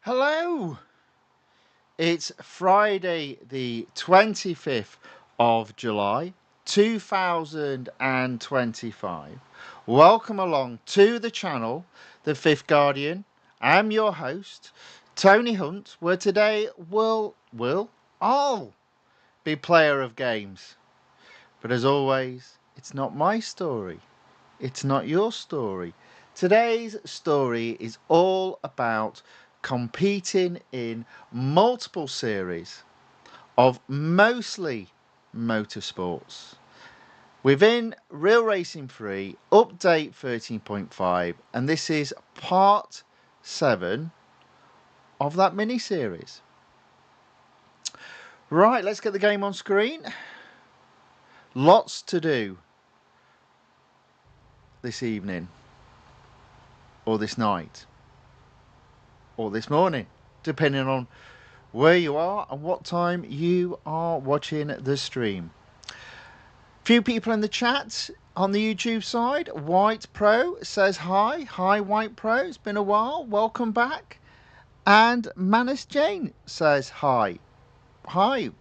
Hello! It's Friday the 25th of July 2025. Welcome along to the channel, The Fifth Guardian. I'm your host, Tony Hunt, where today I'll be player of games. But as always, it's not my story. It's not your story. Today's story is all about competing in multiple series of mostly motorsports within Real Racing 3 update 13.5, and this is part 7 of that mini series. Right, let's get the game on screen. Lots to do this evening, or this night, or this morning, depending on where you are and what time you are watching the stream. Few people in the chat on the YouTube side. White Pro says hi. Hi, White Pro. It's been a while. Welcome back. And Manus Jane says hi. Hi.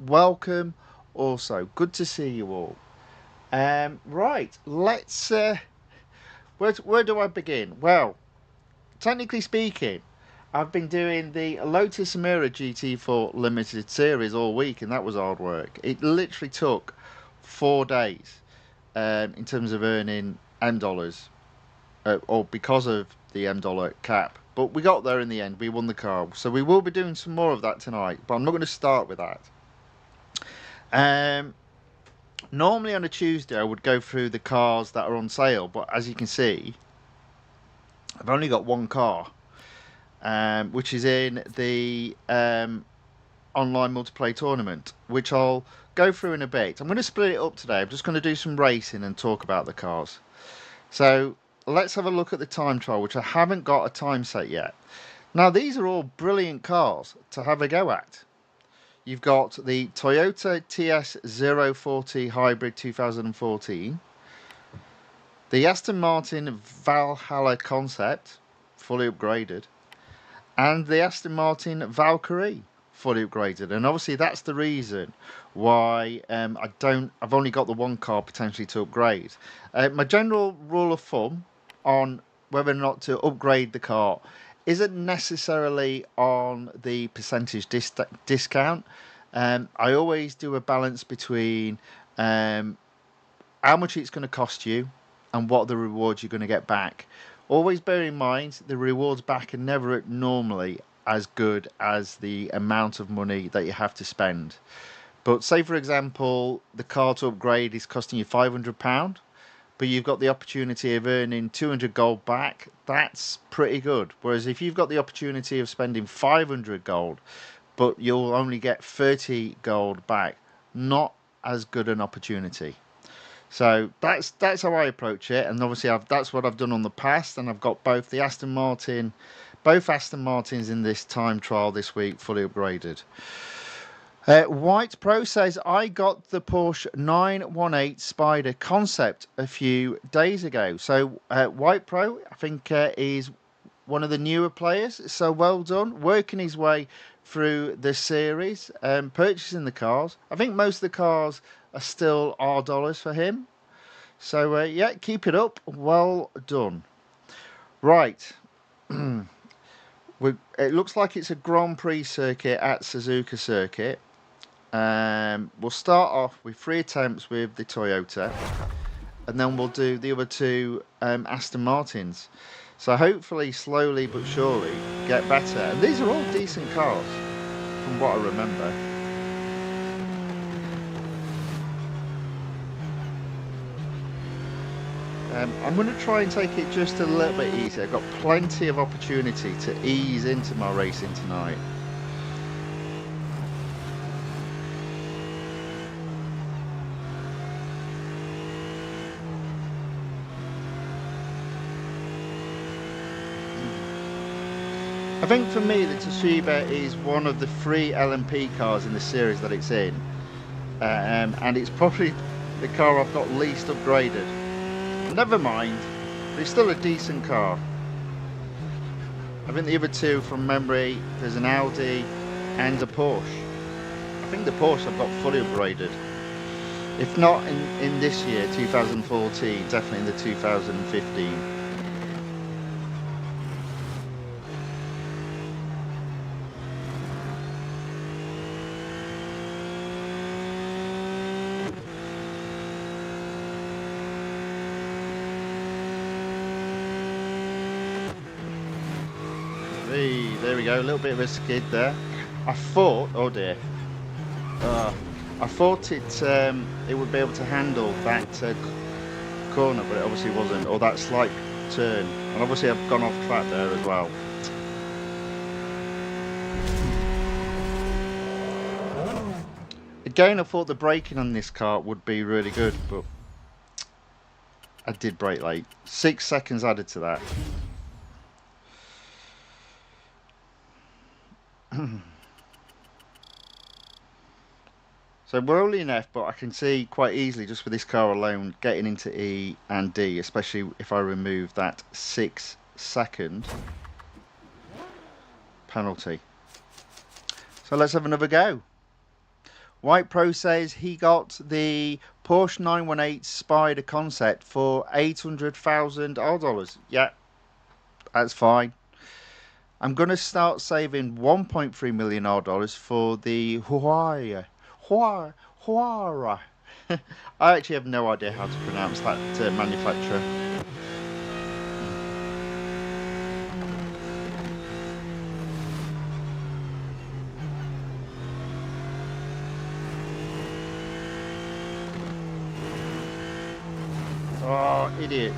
Welcome also. Good to see you all. Right. Let's... where do I begin? Well, technically speaking, I've been doing the Lotus Emira GT4 limited series all week, and that was hard work. It literally took 4 days in terms of earning M dollars, or because of the M dollar cap. But we got there in the end. We won the car. So we will be doing some more of that tonight, but I'm not going to start with that. Normally on a Tuesday, I would go through the cars that are on sale, but as you can see, I've only got one car. Which is in the online multiplayer tournament, which I'll go through in a bit. I'm going to split it up today. I'm just going to do some racing and talk about the cars. So let's have a look at the time trial, which I haven't got a time set yet. Now, these are all brilliant cars to have a go at. You've got the Toyota TS040 Hybrid 2014, the Aston Martin Valhalla Concept, fully upgraded, and the Aston Martin Valkyrie, fully upgraded. And obviously that's the reason why I've only got the one car potentially to upgrade. My general rule of thumb on whether or not to upgrade the car isn't necessarily on the percentage discount. I always do a balance between how much it's going to cost you and what the rewards you're going to get back. Always bear in mind the rewards back are never normally as good as the amount of money that you have to spend. But say, for example, the car to upgrade is costing you £500, but you've got the opportunity of earning 200 gold back. That's pretty good. Whereas if you've got the opportunity of spending 500 gold, but you'll only get 30 gold back, not as good an opportunity. So that's how I approach it, and obviously that's what I've done on the past, and I've got both Aston Martins in this time trial this week fully upgraded. White Pro says, I got the Porsche 918 Spider concept a few days ago. So White Pro, I think, is one of the newer players, so well done, working his way through the series, purchasing the cars. I think most of the cars are still $R for him. So yeah, keep it up. Well done. Right. It looks like it's a Grand Prix circuit at Suzuka Circuit. We'll start off with 3 attempts with the Toyota, and then we'll do the other 2 Aston Martins. So hopefully, slowly but surely, get better. And these are all decent cars, from what I remember. I'm going to try and take it just a little bit easier. I've got plenty of opportunity to ease into my racing tonight. I think for me, the Toshiba is one of the 3 LMP cars in the series that it's in. And it's probably the car I've got least upgraded. Never mind, but it's still a decent car. I think the other two from memory, there's an Audi and a Porsche. I think the Porsche I've got fully upgraded. If not in this year, 2014, definitely in the 2015. There we go, a little bit of a skid there. I thought, oh dear, I thought it would be able to handle that corner, but it obviously wasn't, or that slight turn. And obviously I've gone off track there as well. Again, I thought the braking on this car would be really good, but I did brake late. 6 seconds added to that. So we're only in F, but I can see quite easily just with this car alone getting into E and D, especially if I remove that 6 second penalty. So let's have another go. White Pro says he got the Porsche 918 Spider concept for $800,000. Yeah, that's fine. I'm going to start saving $1.3 million for the Huara. I actually have no idea how to pronounce that manufacturer. Oh, idiot.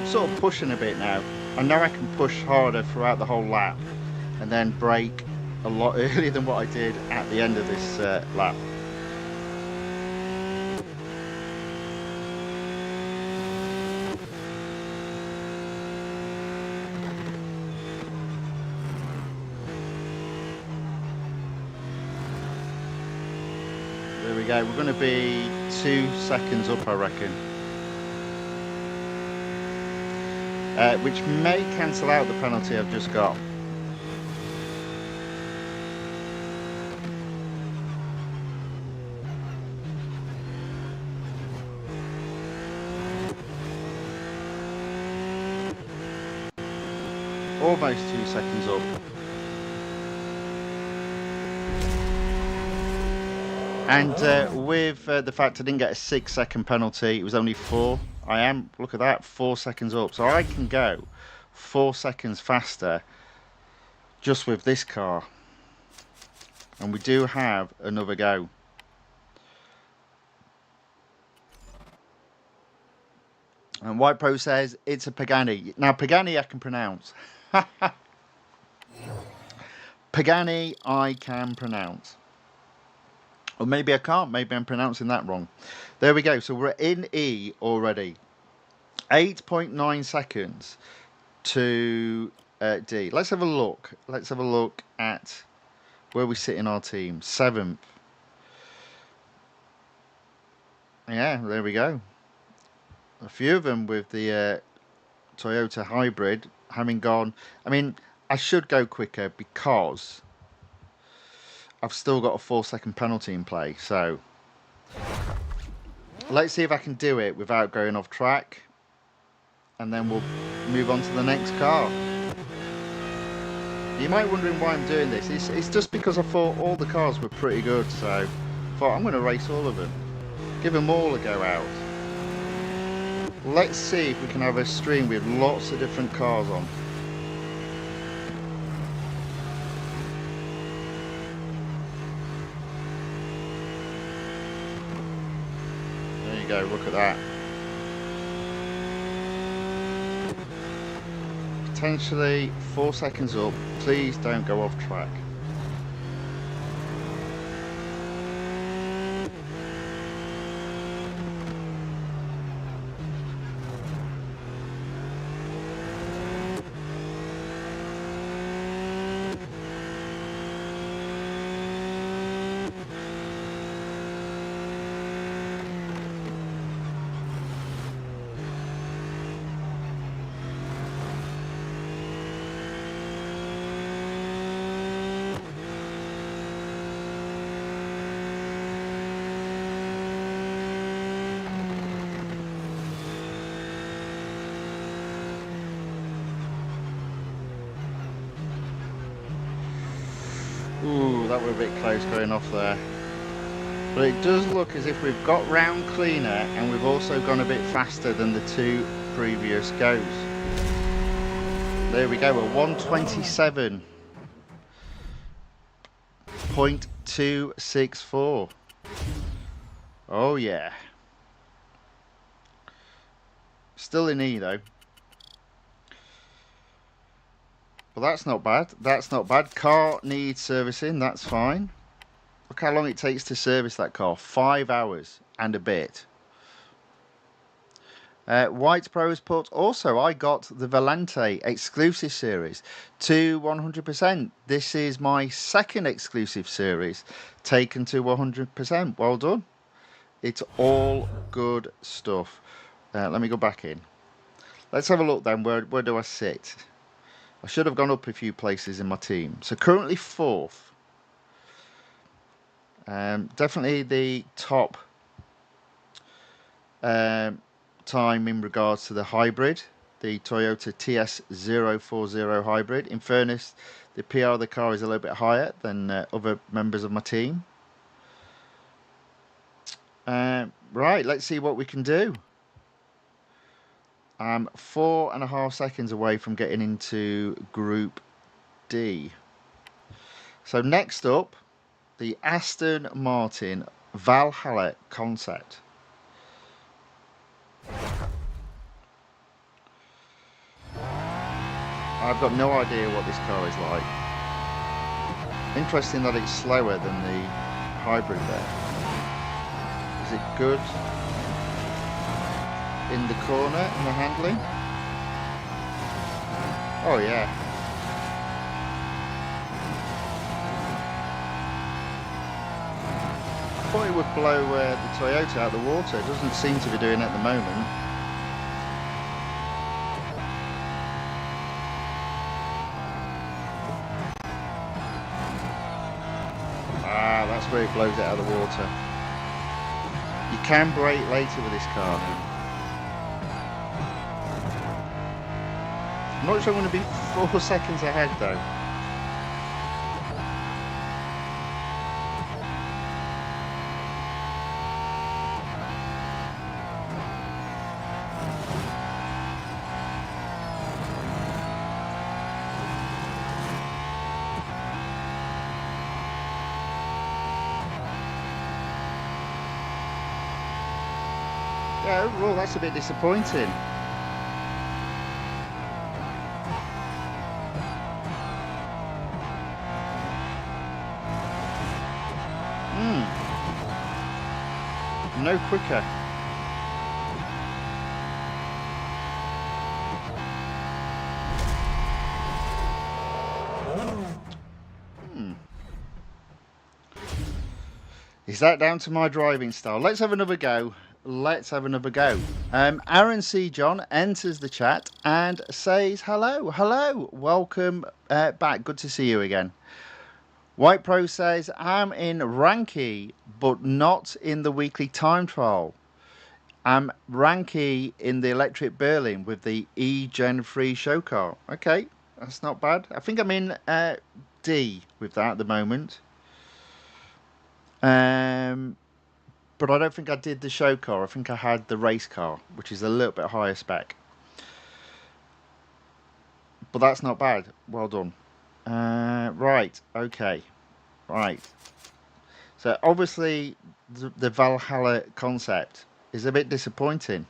Sort of pushing a bit now. I know I can push harder throughout the whole lap and then brake a lot earlier than what I did at the end of this lap. There we go, we're going to be 2 seconds up, I reckon. Which may cancel out the penalty I've just got. Almost 2 seconds up. And with the fact I didn't get a 6 second penalty, it was only 4. I am, look at that, 4 seconds up. So I can go 4 seconds faster just with this car. And we do have another go. And White Pro says it's a Pagani. Now Pagani I can pronounce. Pagani I can pronounce. Or maybe I can't. Maybe I'm pronouncing that wrong. There we go. So we're in E already. 8.9 seconds to D. Let's have a look. Let's have a look at where we sit in our team. 7th. Yeah, there we go. A few of them with the Toyota hybrid having gone. I mean, I should go quicker because I've still got a 4 second penalty in play. So let's see if I can do it without going off track. And then we'll move on to the next car. You might be wondering why I'm doing this. It's just because I thought all the cars were pretty good. So I thought I'm going to race all of them. Give them all a go out. Let's see if we can have a stream with lots of different cars on. There you go, look at that. Potentially 4 seconds up. Please don't go off track. that were a bit close going off there. But it does look as if we've got round cleaner and we've also gone a bit faster than the 2 previous goes. There we go, a 127.264. Oh yeah. Still in E though. But that's not bad. That's not bad. Car needs servicing. That's fine. Look how long it takes to service that car. 5 hours and a bit. White Pro has put, also, I got the Volante exclusive series to 100%. This is my second exclusive series taken to 100%. Well done. It's all good stuff. Let me go back in. Let's have a look then. Where do I sit? I should have gone up a few places in my team. So currently 4th. Definitely the top time in regards to the hybrid, the Toyota TS040 hybrid. In fairness, the PR of the car is a little bit higher than other members of my team. Right, let's see what we can do. I'm 4.5 seconds away from getting into Group D. So next up, the Aston Martin Valhalla concept. I've got no idea what this car is like. Interesting that it's slower than the hybrid there. Is it good in the corner, in the handling? Oh yeah. I thought it would blow the Toyota out of the water. It doesn't seem to be doing it at the moment. Ah, that's where it blows it out of the water. You can brake later with this car. I'm not sure I'm going to be 4 seconds ahead though. Yeah, overall that's a bit disappointing. No quicker. Is that down to my driving style? Let's have another go. Let's have another go. Aaron C. John enters the chat and says hello. Hello. Welcome back. Good to see you again. White Pro says, I'm in Ranky, but not in the weekly time trial. I'm Ranky in the Electric Berlin with the E-Gen 3 show car. Okay, that's not bad. I think I'm in D with that at the moment. But I don't think I did the show car. I think I had the race car, which is a little bit higher spec. But that's not bad. Well done. Right, okay. Right. So obviously the Valhalla concept is a bit disappointing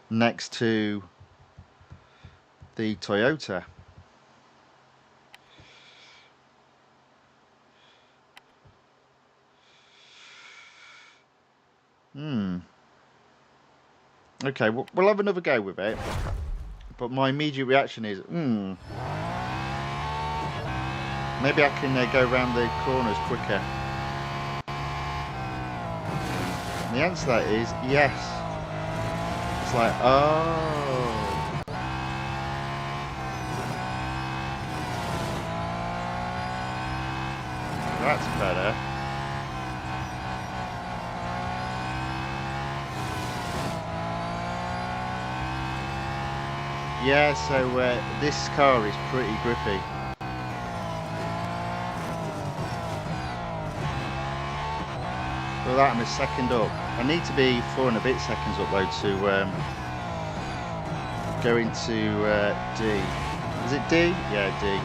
next to the Toyota. Okay, we'll have another go with it. But my immediate reaction is, maybe I can go around the corners quicker. And the answer to that is yes. It's like, oh. That's better. Yeah, so this car is pretty grippy. Well, that I'm a second up. I need to be 4 and a bit seconds up though to go into D. Is it D? Yeah, D.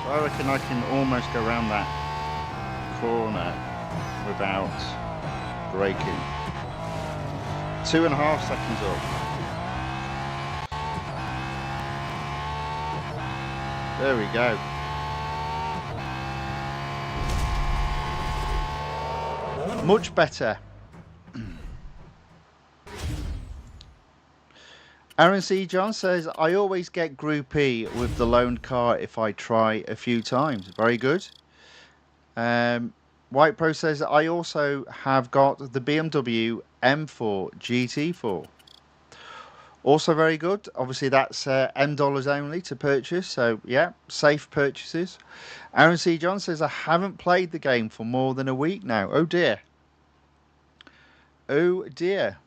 I reckon I can almost go around that corner without braking. 2.5 seconds up. There we go. Much better. Aaron C. John says, I always get Group E with the loaned car if I try a few times. Very good. White Pro says, I also have got the BMW M4 GT4. Also very good. Obviously, that's M dollars only to purchase. So, yeah, safe purchases. Aaron C. John says, I haven't played the game for more than a week now. Oh, dear. Oh, dear.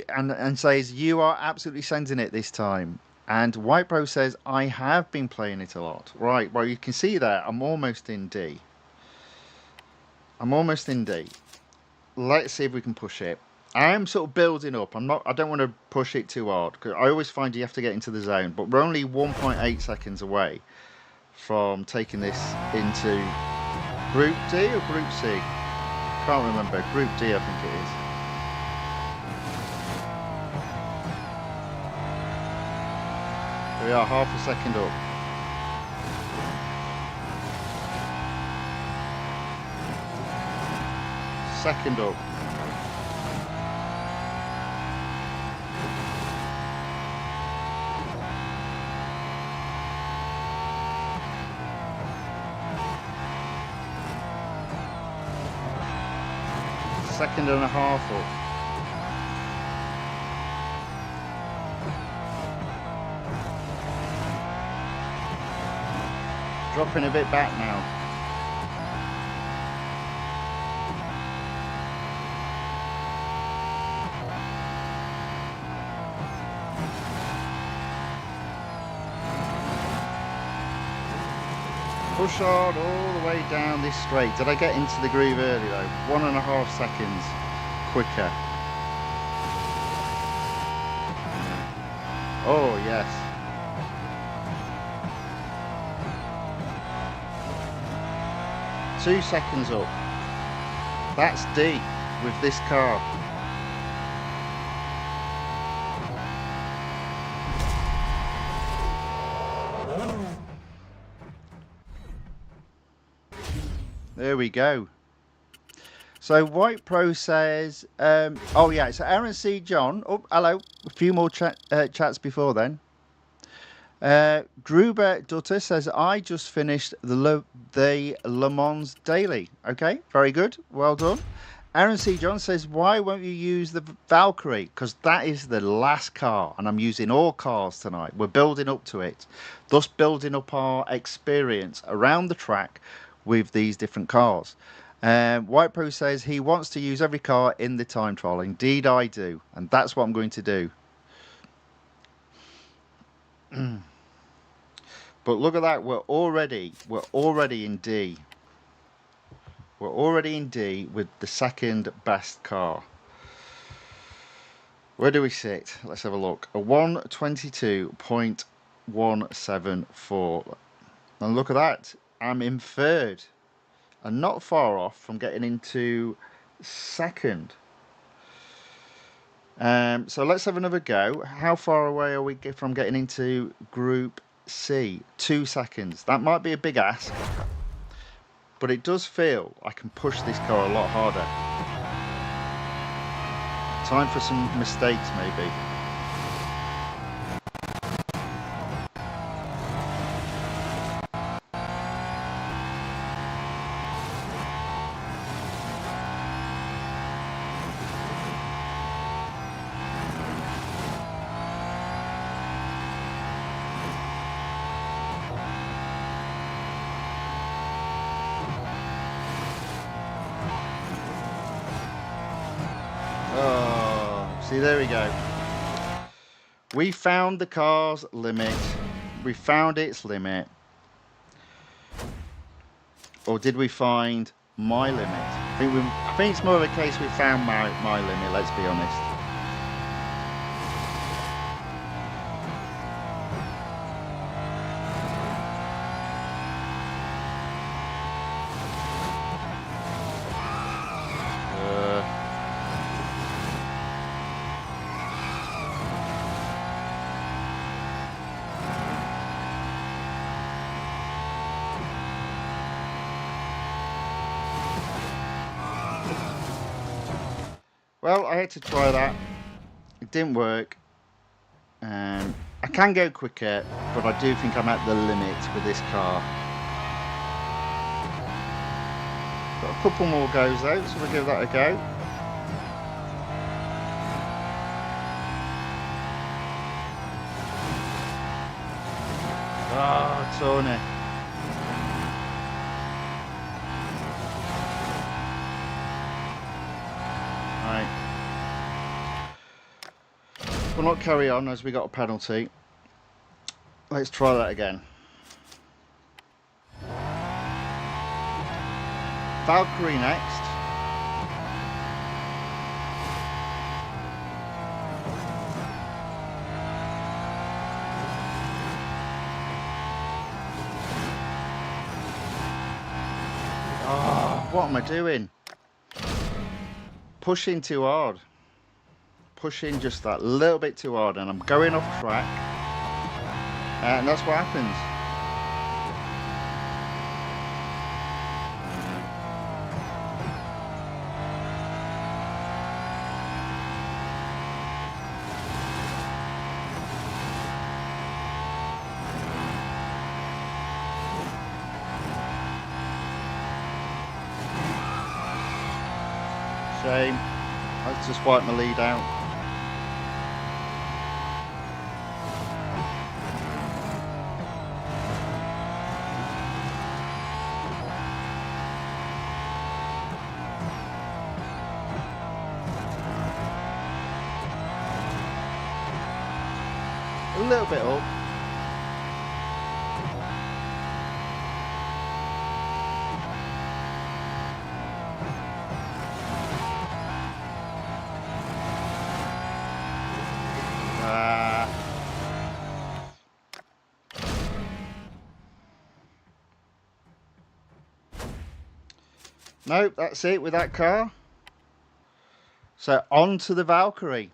And says you are absolutely sending it this time. And White Pro says I have been playing it a lot. Right, well you can see there I'm almost in D. I'm almost in D. Let's see if we can push it. I am sort of building up. I don't want to push it too hard because I always find you have to get into the zone. But we're only 1.8 seconds away from taking this into Group D or Group C. Can't remember. Group D I think it is. We are half a second up. Second up. Second and a half up. Dropping a bit back now. Push hard all the way down this straight. Did I get into the groove early though? 1.5 seconds quicker. Oh yes. Two seconds up. That's D with this car. There we go. So White Pro says, oh yeah, so Aaron C. John. Oh, hello. A few more chats before then. Gruber Dutter says, I just finished the Le Mans Daily. Okay, very good. Well done. Aaron C. John says, why won't you use the Valkyrie? Because that is the last car, and I'm using all cars tonight. We're building up to it, thus building up our experience around the track with these different cars. White Pro says he wants to use every car in the time trial. Indeed I do, and that's what I'm going to do. But look at that, we're already in D. We're already in D with the second best car. Where do we sit? Let's have a look. A 122.174. And look at that, I'm in third. And not far off from getting into second. So let's have another go. How far away are we from getting into Group C? 2 seconds. That might be a big ask, but it does feel I can push this car a lot harder. Time for some mistakes maybe. See, there we go. We found the car's limit. We found its limit. Or did we find my limit? I think it's more of a case we found my limit, let's be honest. Well, I had to try that. It didn't work. I can go quicker, but I do think I'm at the limit with this car. Got a couple more goes though, so we'll give that a go. Ah, Tony. We'll not carry on as we got a penalty. Let's try that again. Valkyrie next. Oh, what am I doing? Pushing too hard. Pushing just that little bit too hard, and I'm going off track, and that's what happens. Shame. Let's just wipe my lead out. A little bit up. Nope, that's it with that car. So on to the Valkyrie.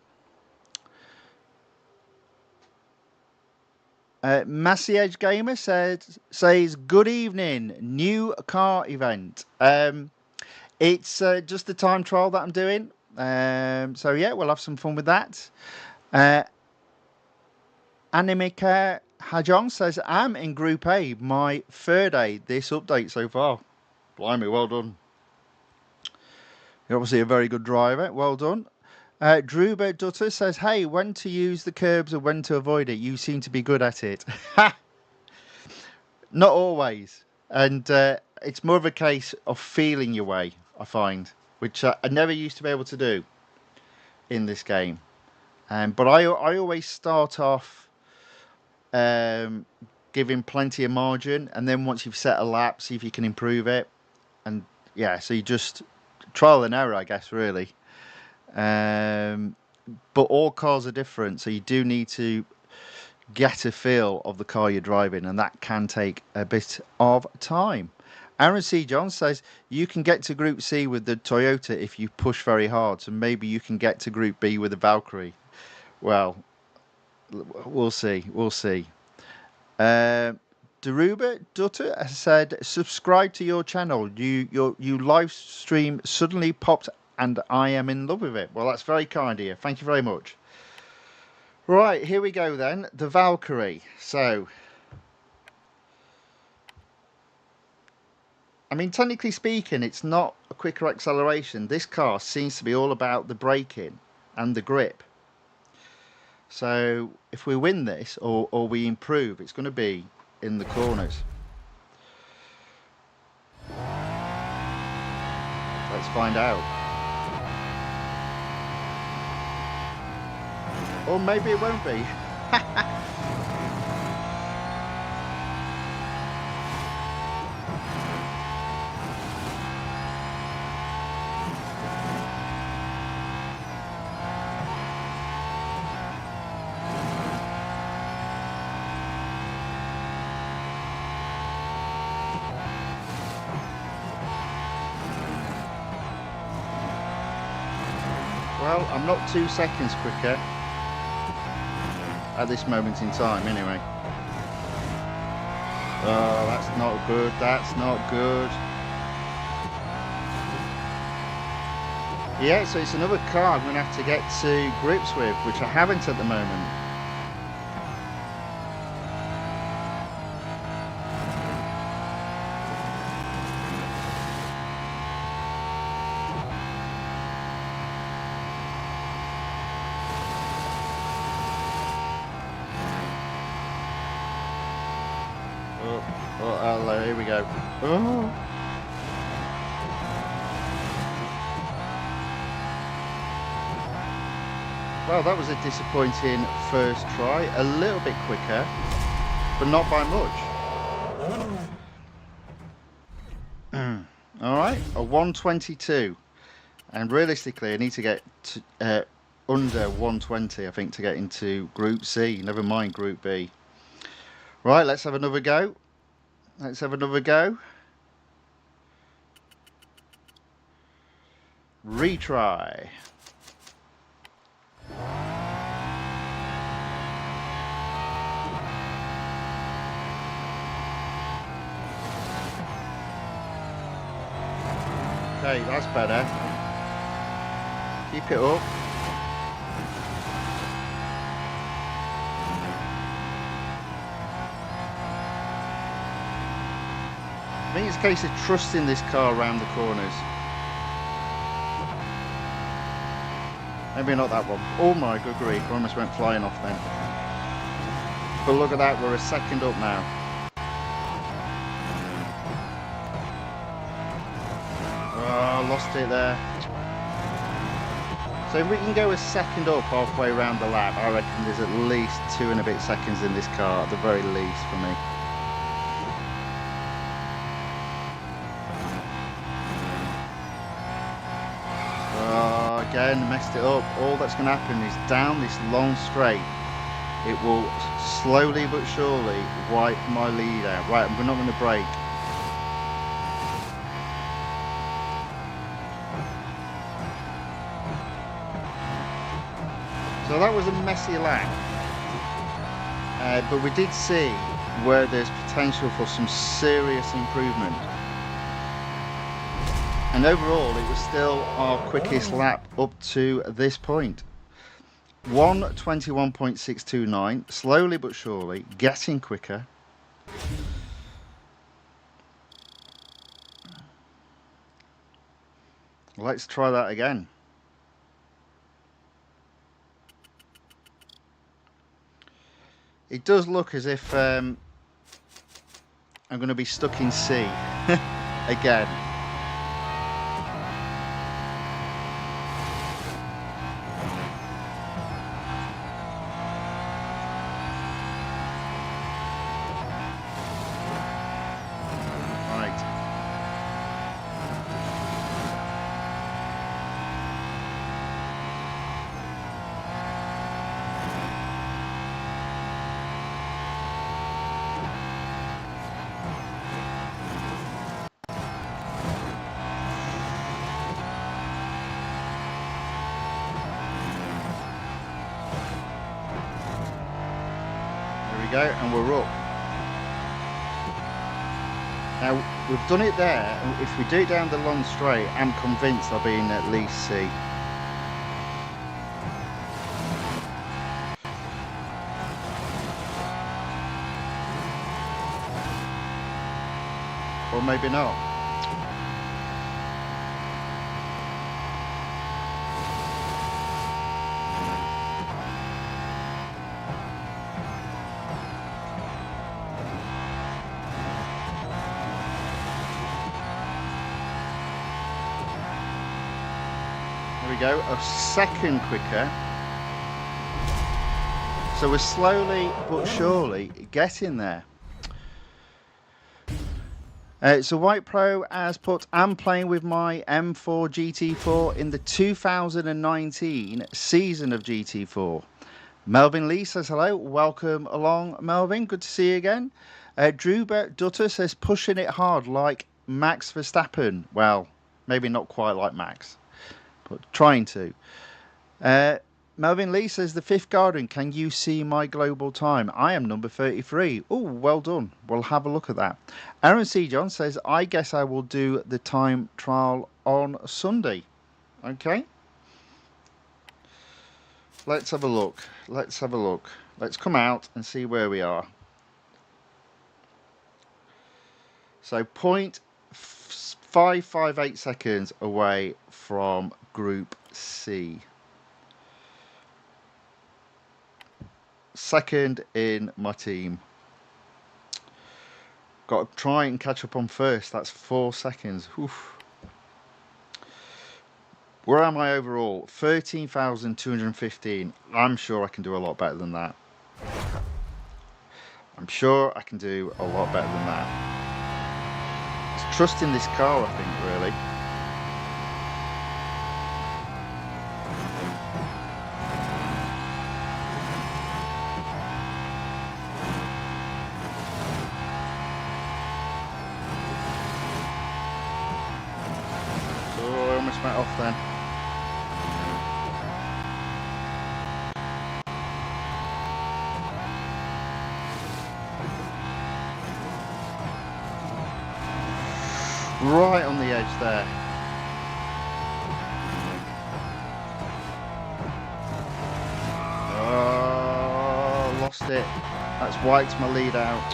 Massiage Gamer says good evening, new car event. It's just the time trial that I'm doing. So yeah, we'll have some fun with that. Animika Hajong says I'm in Group A, my third A this update so far. Blimey, well done. You're obviously a very good driver. Well done. Druber Dutter says, hey, when to use the curbs and when to avoid it. You seem to be good at it. Not always. And it's more of a case of feeling your way, I find, which I never used to be able to do in this game. But I always start off giving plenty of margin, and then once you've set a lap, see if you can improve it. And yeah, so you just trial and error, I guess, really. But all cars are different, so you do need to get a feel of the car you're driving, and that can take a bit of time. Aaron C. John says you can get to Group C with the Toyota if you push very hard, so maybe you can get to Group B with the Valkyrie. Well, we'll see. We'll see. Deruba Dutter has said, subscribe to your channel. You live stream suddenly popped and I am in love with it. Well, that's very kind of you. Thank you very much. Right, here we go then. The Valkyrie. So, I mean, technically speaking, it's not a quicker acceleration. This car seems to be all about the braking and the grip. So, if we win this or we improve, it's going to be in the corners. Let's find out. Or maybe it won't be. Well, I'm not 2 seconds quicker at this moment in time, anyway. Oh, that's not good, that's not good. Yeah, so it's another car I'm going to have to get to grips with, which I haven't at the moment. Oh, here we go. Oh. Well, that was a disappointing first try. A little bit quicker, but not by much. Alright, a 122. And realistically, I need to get to, under 120, I think, to get into Group C. Never mind Group B. Right, let's have another go. Let's have another go. Retry. Okay, that's better. Keep it up. I think it's a case of trusting this car around the corners. Maybe not that one. Oh my good grief, I almost went flying off then. But look at that, we're a second up now. Oh, lost it there. So if we can go a second up halfway around the lap, I reckon there's at least 2 and a bit seconds in this car, at the very least for me. Again, messed it up. All that's going to happen is down this long straight, it will slowly but surely wipe my lead out. Right, we're not going to brake. So that was a messy lap, but we did see where there's potential for some serious improvement. And overall, it was still our quickest lap up to this point. 1:21.629, slowly but surely, getting quicker. Let's try that again. It does look as if I'm going to be stuck in C again. Go, and we're up. Now we've done it there, and if we do it down the long straight, I'm convinced I'll be in at least C. Or maybe not. Go a second quicker. So we're slowly but surely getting there. So White Pro has put, I'm playing with my M4 GT4 in the 2019 season of GT4. Melvin Lee says hello, welcome along Melvin, good to see you again. Drubert Dutter says pushing it hard like Max Verstappen. Well, maybe not quite like Max, but trying to. Melvin Lee says the fifth garden, can you see my global time? I am number 33. Oh, well done. We'll have a look at that. Aaron C. John says, I guess I will do the time trial on Sunday. Okay. Let's have a look. Let's have a look. Let's come out and see where we are. So 0.558 seconds away from Group C. Second in my team. Got to try and catch up on first. That's 4 seconds. Oof. Where am I overall? 13,215. I'm sure I can do a lot better than that. I'm sure I can do a lot better than that. It's trusting this car, I think, really. Oh, I almost went off then. Right on the edge there. Oh, lost it. That's wiped my lead out.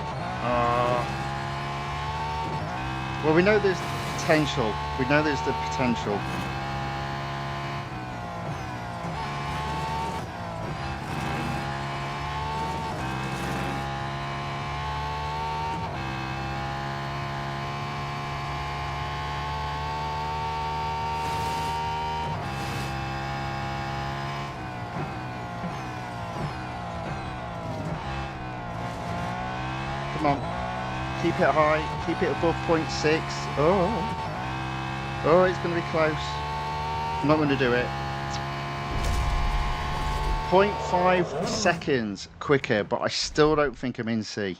Well, we know there's potential. We know there's the potential. Come on, keep it high, keep it above 0.6. Oh, it's going to be close. I'm not going to do it. 0.5 seconds quicker, but I still don't think I'm in C.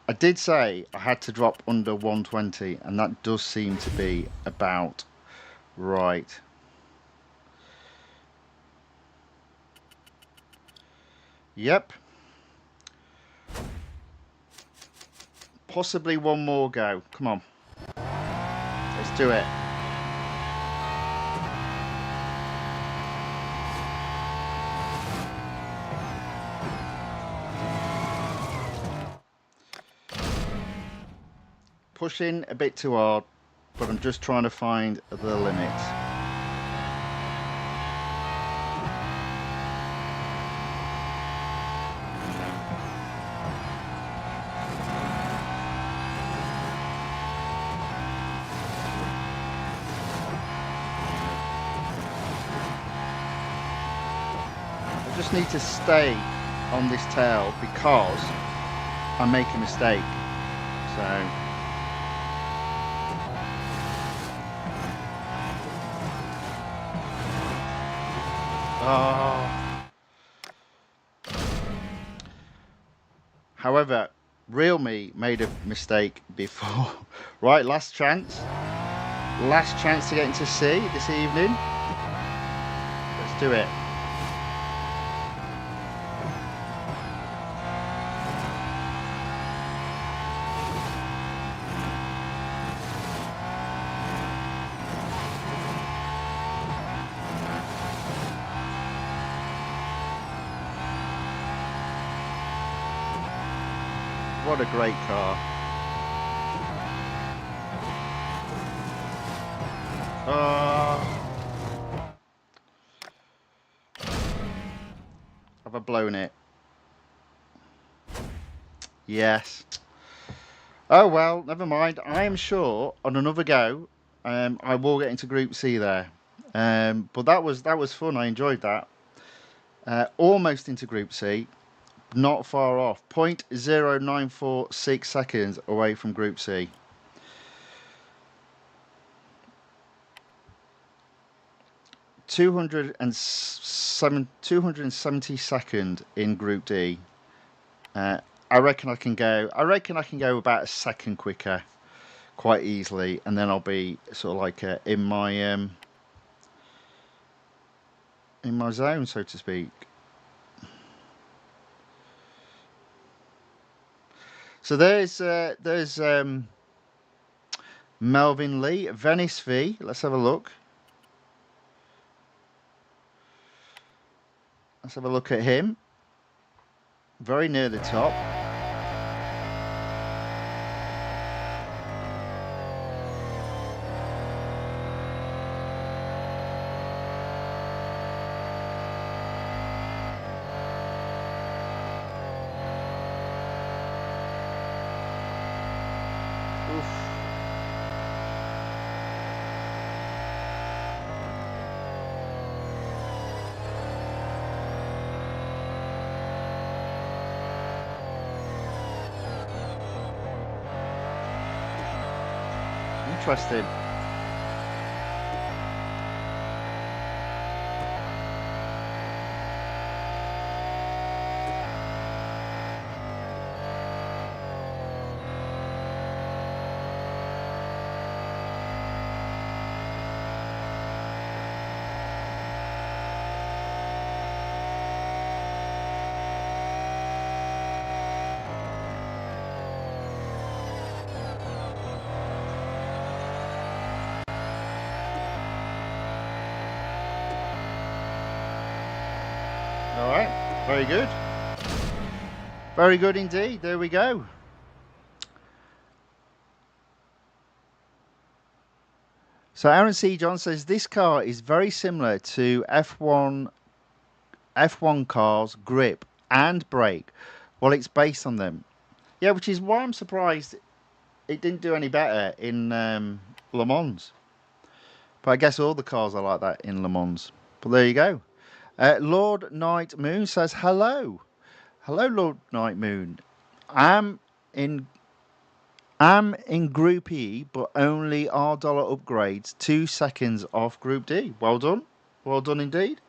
I did say I had to drop under 120, and that does seem to be about right. Yep. Possibly one more go. Come on. Let's do it. Pushing a bit too hard, but I'm just trying to find the limit. Just need to stay on this tail because I make a mistake. So however, real me made a mistake before. Right, last chance to get into C this evening. Let's do it. What a great car. Have I blown it? Yes. Oh well, never mind. I am sure on another go, I will get into Group C there. But that was fun. I enjoyed that. Almost into Group C. Not far off. 0.0946 seconds away from Group C. $272 in Group D. I reckon I can go. I reckon I can go about a second quicker, quite easily, and then I'll be sort of like in my zone, so to speak. So there's Melvin Lee, Venice V. Let's have a look. Let's have a look at him. Very near the top. Interesting. All right, very good. Very good indeed. There we go. So Aaron C. John says this car is very similar to F1 cars, grip and brake. Well, it's based on them. Yeah, which is why I'm surprised it didn't do any better in Le Mans. But I guess all the cars are like that in Le Mans. But there you go. Lord Night Moon says hello. Hello, Lord Night Moon. I'm in Group E, but only R dollar upgrades 2 seconds off Group D. Well done. Well done indeed.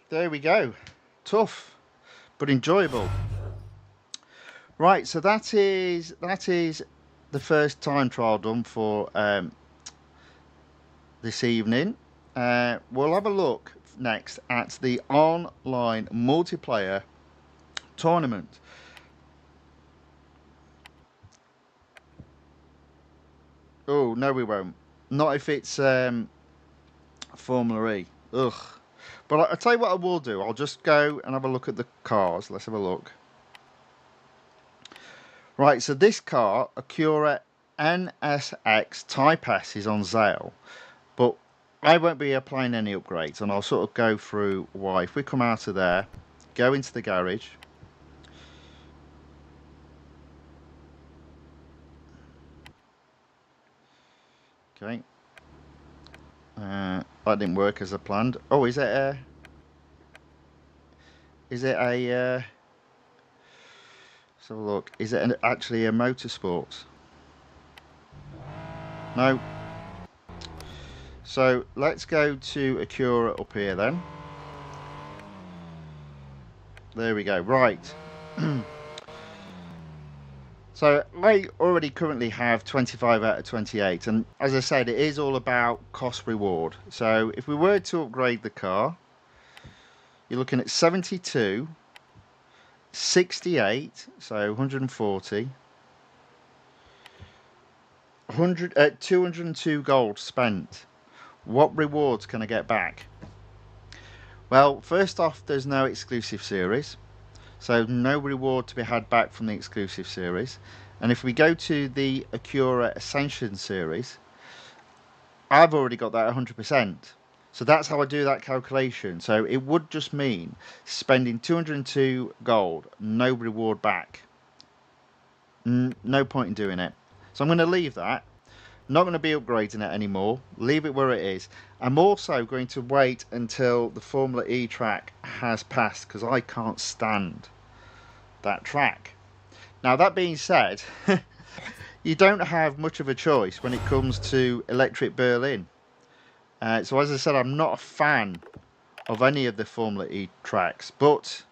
There we go. Tough, but enjoyable. Right, so that is the first time trial done for this evening. We'll have a look next at the online multiplayer tournament. Oh, no we won't. Not if it's Formula E. Ugh. But I'll tell you what I will do. I'll just go and have a look at the cars. Let's have a look. Right, so this car, Acura NSX Type S, is on sale. But I won't be applying any upgrades, and I'll sort of go through why. If we come out of there, go into the garage. Okay. That didn't work as I planned. Oh, is it a... Let's have a look. Is it actually a Motorsports? No. So let's go to Acura up here then. There we go. Right. So I already currently have 25 out of 28, and as I said, it is all about cost reward. So if we were to upgrade the car, you're looking at 72, 68, so 140, 202 gold spent. What rewards can I get back? Well, first off, there's no exclusive series, so no reward to be had back from the exclusive series. And if we go to the Acura Ascension series, I've already got that 100%. So that's how I do that calculation. So it would just mean spending 202 gold, no reward back. No point in doing it. So I'm going to leave that. Not going to be upgrading it anymore. Leave it where it is. I'm also going to wait until the Formula E track has passed, because I can't stand that track. Now, that being said, you don't have much of a choice when it comes to Electric Berlin. So as I said, I'm not a fan of any of the Formula E tracks, but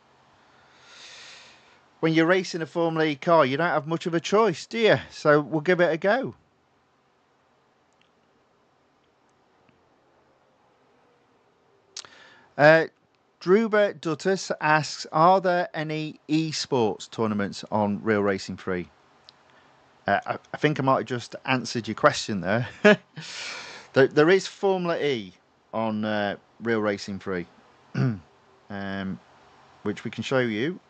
when you're racing a Formula E car, you don't have much of a choice, do you? So we'll give it a go. Druba Duttus asks, are there any esports tournaments on Real Racing 3? I think I might have just answered your question there. There is Formula E on Real Racing 3, which we can show you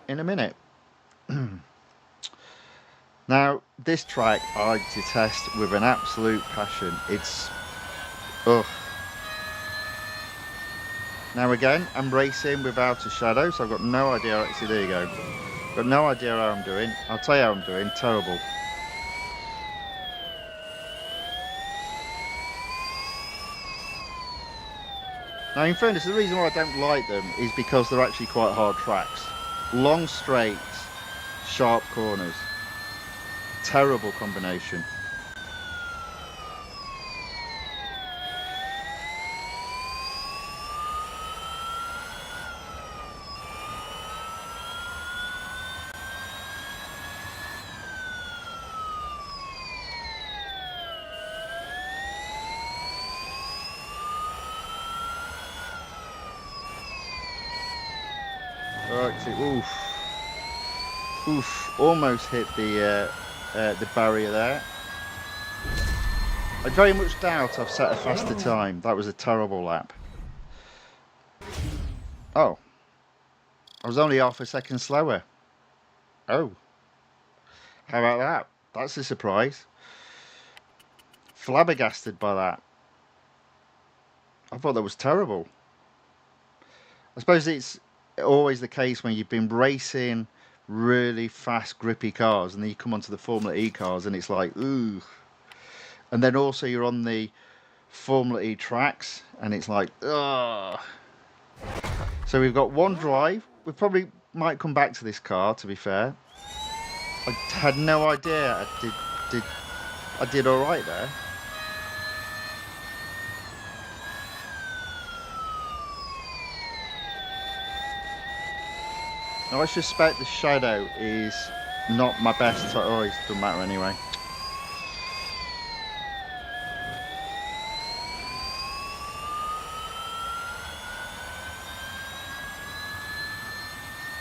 in a minute. Now, this track I detest with an absolute passion. It's... ugh. Now again, I'm racing without a shadow, so I've got no idea. Actually, there you go. Got no idea how I'm doing. I'll tell you how I'm doing. Terrible. Now, in fairness, the reason why I don't like them is because they're actually quite hard tracks. Long straights, sharp corners. Terrible combination. Oof, almost hit the barrier there. I very much doubt I've set a faster time. That was a terrible lap. Oh. I was only half a second slower. Oh. How about that? That's a surprise. Flabbergasted by that. I thought that was terrible. I suppose it's always the case when you've been racing really fast, grippy cars, and then you come onto the Formula E cars, and it's like, ooh. And then also you're on the Formula E tracks, and it's like, ugh. So we've got one drive. We probably might come back to this car, to be fair. I had no idea I did all right there. Now I suspect the shadow is not my best. Oh, it doesn't matter anyway.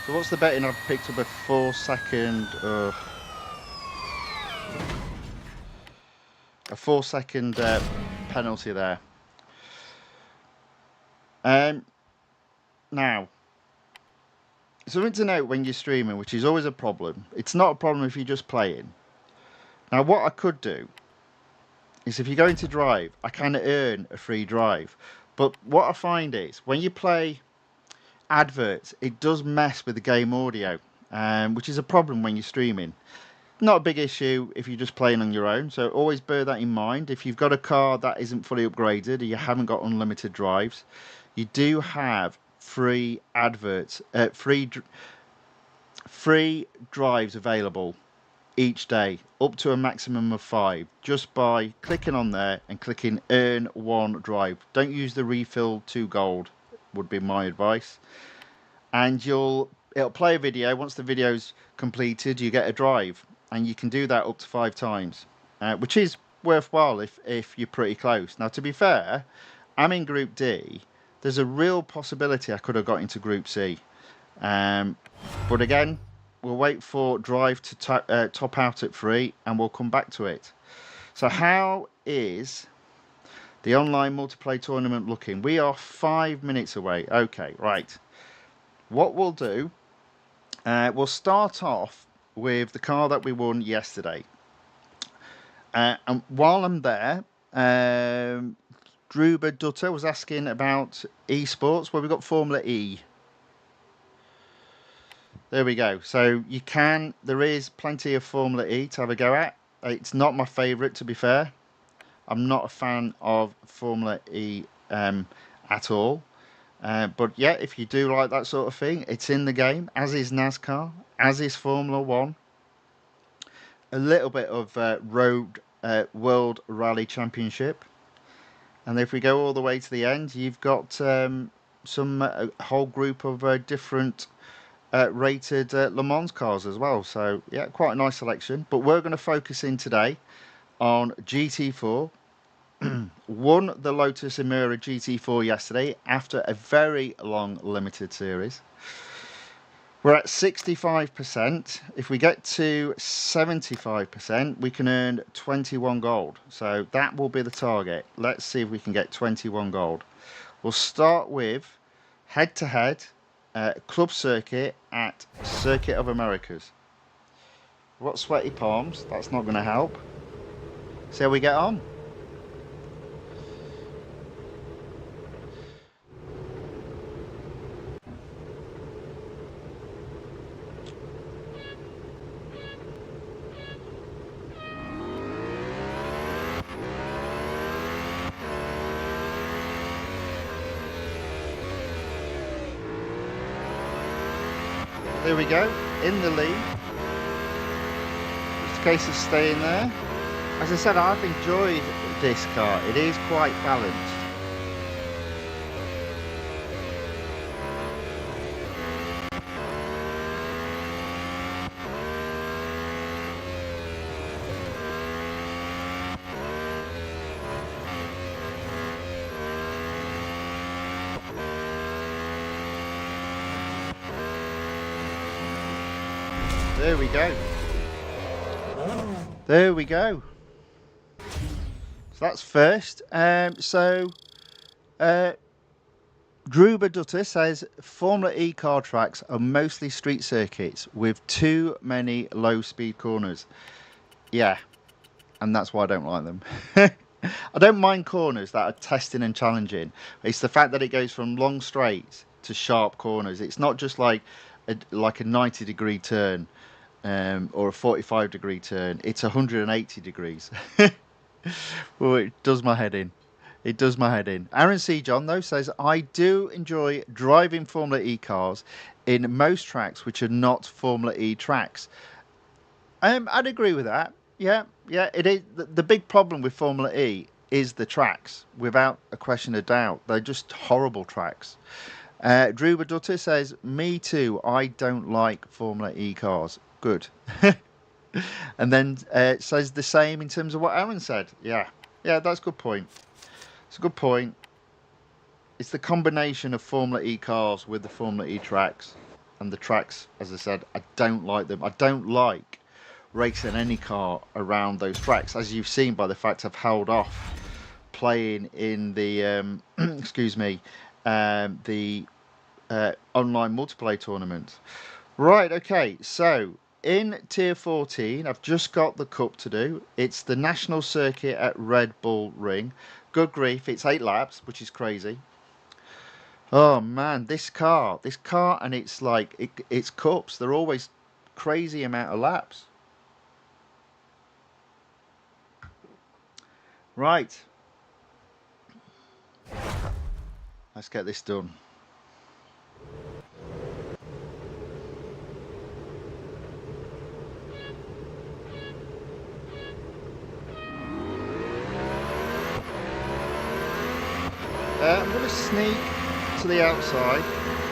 So what's the betting? I've picked up a 4-second... a 4-second penalty there. Now, something to note when you're streaming, which is always a problem. It's not a problem if you're just playing. Now, what I could do is if you're going to drive, I can earn a free drive. But what I find is when you play adverts, it does mess with the game audio, which is a problem when you're streaming. Not a big issue if you're just playing on your own, so always bear that in mind. If you've got a car that isn't fully upgraded or you haven't got unlimited drives, you do have free adverts, free drives available each day, up to a maximum of 5, just by clicking on there and clicking earn 1 drive. Don't use the refill 2 gold, would be my advice. And it'll play a video. Once the video's completed, you get a drive, and you can do that up to 5 times, which is worthwhile if you're pretty close. Now, to be fair, I'm in Group D. There's a real possibility I could have got into Group C, but again, we'll wait for drive to top out at 3, and we'll come back to it. So how is the online multiplayer tournament looking? We are 5 minutes away. Okay, right. What we'll do, we'll start off with the car that we won yesterday. And while I'm there, Druba Dutta was asking about esports. Well, we've got Formula E. There we go. So there is plenty of Formula E to have a go at. It's not my favourite, to be fair. I'm not a fan of Formula E at all. But yeah, if you do like that sort of thing, it's in the game, as is NASCAR, as is Formula One. A little bit of Road World Rally Championship. And if we go all the way to the end, you've got some a whole group of different rated Le Mans cars as well. So yeah, quite a nice selection. But we're going to focus in today on GT4. Won the Lotus Emira GT4 yesterday after a very long limited series. We're at 65%. If we get to 75%, we can earn 21 gold. So that will be the target. Let's see if we can get 21 gold. We'll start with head-to-head club circuit at Circuit of Americas. We've got sweaty palms. That's not going to help. See how we get on. There we go, in the lead. Just a case of staying there. As I said, I've enjoyed this car. It is quite balanced. There we go. There we go. So that's first. Drew Baduta says Formula E car tracks are mostly street circuits with too many low speed corners. Yeah, and that's why I don't like them. I don't mind corners that are testing and challenging. It's the fact that it goes from long straights to sharp corners. It's not just like a 90-degree turn. Or a 45-degree turn. It's 180 degrees. Well, it does my head in. It does my head in. Aaron C. John, though, says, I do enjoy driving Formula E cars in most tracks which are not Formula E tracks. I'd agree with that. Yeah, it is. The big problem with Formula E is the tracks, without a question of doubt. They're just horrible tracks. Drew Baduta says, me too, I don't like Formula E cars. Good. And then says the same in terms of what Aaron said. Yeah, that's a good point. It's a good point. It's the combination of Formula E cars with the Formula E tracks. And the tracks, as I said, I don't like them. I don't like racing any car around those tracks, as you've seen by the fact I've held off playing in the, excuse me, the online multiplayer tournament. Right, okay, so in Tier 14, I've just got the cup to do. It's the National Circuit at Red Bull Ring. Good grief, it's 8 laps, which is crazy. Oh man, this car, and it's like, it's cups, they're always crazy amount of laps. Right. Let's get this done. I'm going to sneak to the outside,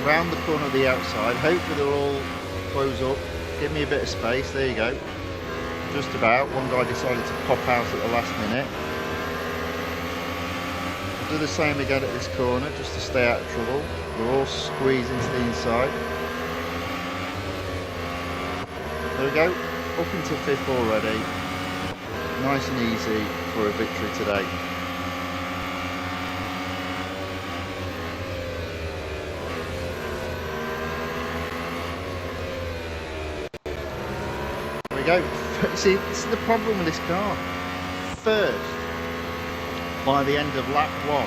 round the corner of the outside. Hopefully they'll all close up. Give me a bit of space. There you go. Just about. One guy decided to pop out at the last minute. I'll do the same again at this corner, just to stay out of trouble. We're all squeezing to the inside. There we go. Up into 5th already. Nice and easy for a victory today. Go. See, this is the problem with this car. First, by the end of lap 1.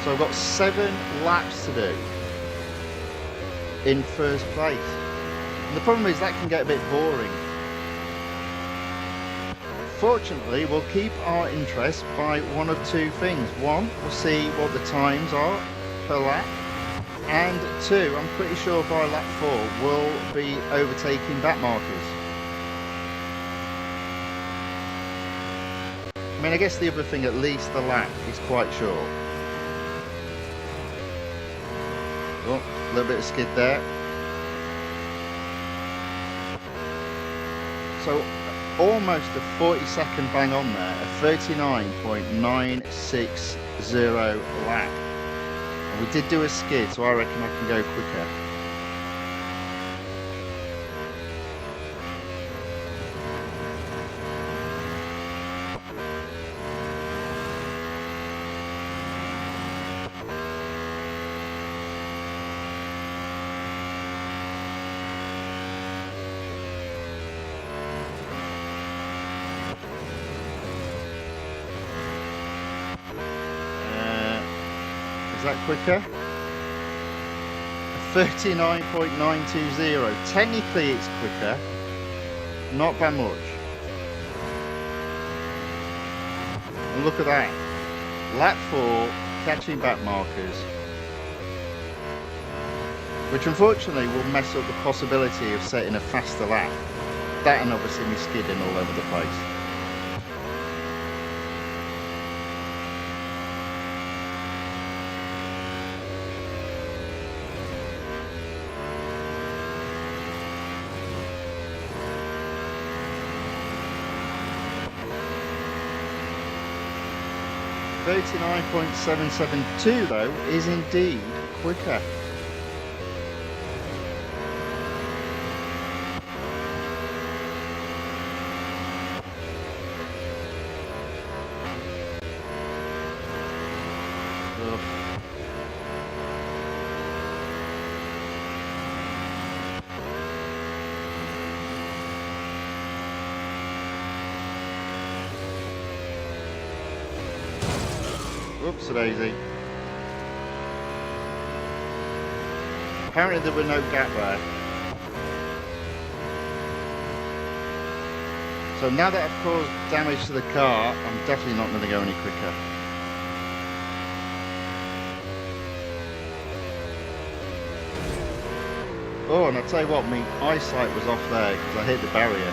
So I've got 7 laps to do in first place. And the problem is that can get a bit boring. fortunately, we'll keep our interest by one of two things. One, we'll see what the times are per lap. And two, I'm pretty sure by lap 4 we'll be overtaking back markers. I mean, I guess the other thing, at least the lap is quite short. Oh, a little bit of skid there. So almost a 40-second bang on there, a 39.960 lap. And we did do a skid, so I reckon I can go quicker. Is that quicker? 39.920. Technically it's quicker, not by much. And look at that. Lap 4, catching back markers. Which unfortunately will mess up the possibility of setting a faster lap. That and obviously me skidding all over the place. .772 though is indeed quicker. Oops, daisy. Apparently there were no gap there. So now that I've caused damage to the car, I'm definitely not going to go any quicker. Oh, and I'll tell you what, my eyesight was off there because I hit the barrier.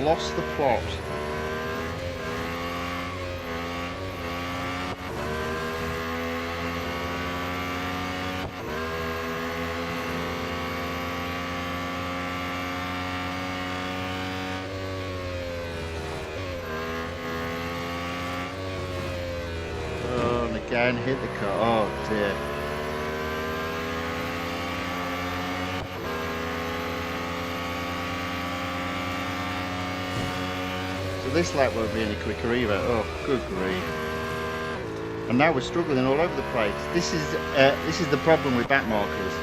Lost the plot. And hit the car. Oh dear. So this lap won't be any quicker either. Oh, good grief. And now we're struggling all over the place. This is the problem with back markers.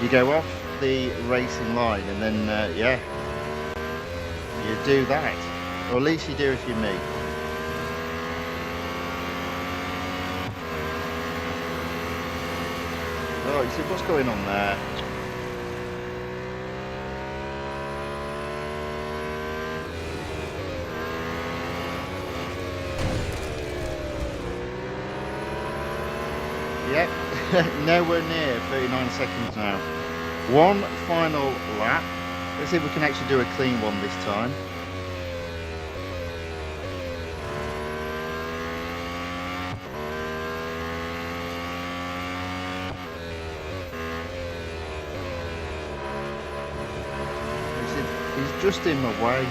You go off the racing line and then yeah, you do that, or at least you do if you're me. Oh, you see what's going on there? Yep, nowhere near 39 seconds now. One final lap. Let's see if we can actually do a clean one this time. He's just in my way.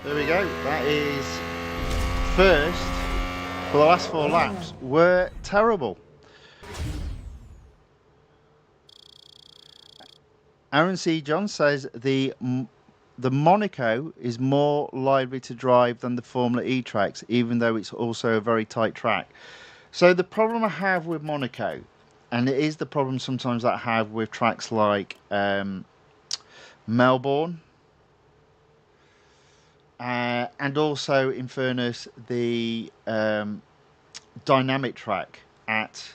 There we go. That is first for the last 4 laps. Were terrible. Aaron C. John says the Monaco is more lively to drive than the Formula E tracks, even though it's also a very tight track. So the problem I have with Monaco and it is the problem sometimes that I have with tracks like Melbourne, and also, in fairness, the dynamic track at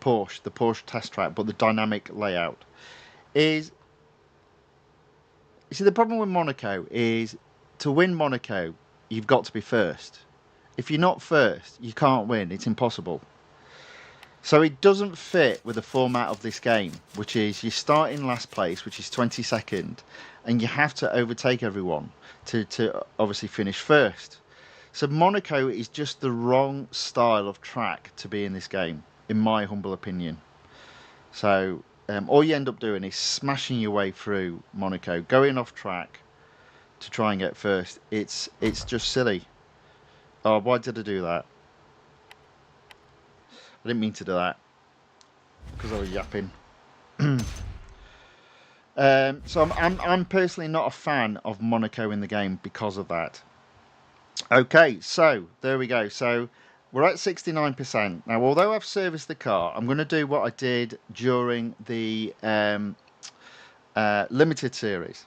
Porsche, the Porsche test track, but the dynamic layout is. You see, the problem with Monaco is to win Monaco, you've got to be first. If you're not first, you can't win. It's impossible. So it doesn't fit with the format of this game, which is you start in last place, which is 22nd, and you have to overtake everyone to obviously finish first. So Monaco is just the wrong style of track to be in this game, in my humble opinion. So all you end up doing is smashing your way through Monaco, going off track to try and get first. It's just silly. Oh, why did I do that? I didn't mean to do that because I was yapping. So I'm personally not a fan of Monaco in the game because of that. Okay, so there we go. So we're at 69%. Now, although I've serviced the car, I'm going to do what I did during the limited series,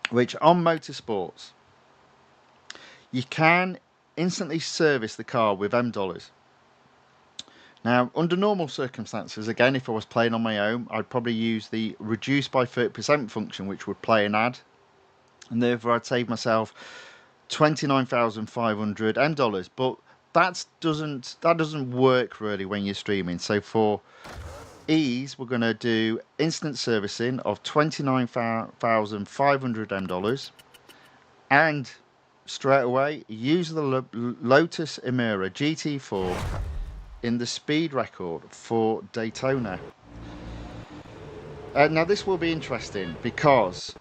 which on Motorsports, you can instantly service the car with $M. Now, under normal circumstances, again, if I was playing on my own, I'd probably use the reduce by 30% function, which would play an ad, and therefore I'd save myself $29,500 $M. But that doesn't work really when you're streaming. So for ease, we're going to do instant servicing of $29,500 $M, and straight away use the Lotus Emira GT4 in the speed record for Daytona. Now this will be interesting because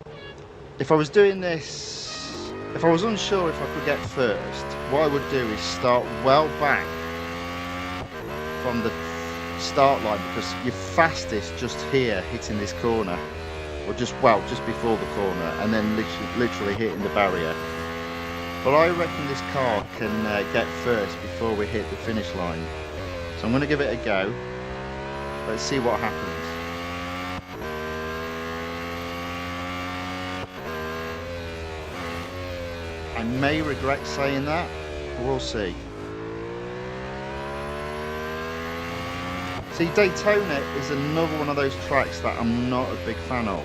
if I was doing this, if I was unsure if I could get first, what I would do is start well back from the start line, because you're fastest just here hitting this corner, or just before the corner, and then literally hitting the barrier. But I reckon this car can get first before we hit the finish line. So I'm going to give it a go. Let's see what happens. I may regret saying that, but we'll see. See, Daytona is another one of those tracks that I'm not a big fan of.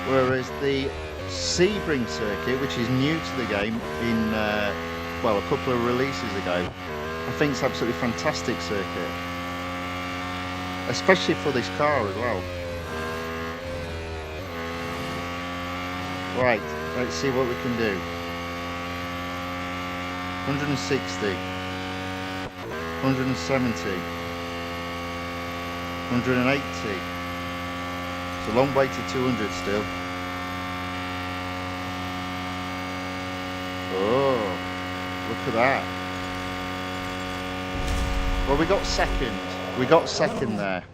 Whereas the Sebring circuit, which is new to the game in a couple of releases ago, I think it's absolutely fantastic circuit, especially for this car as well. Right, let's see what we can do. 160, 170, 180. It's a long way to 200 still. Oh, look at that. Well, we got second. We got second there.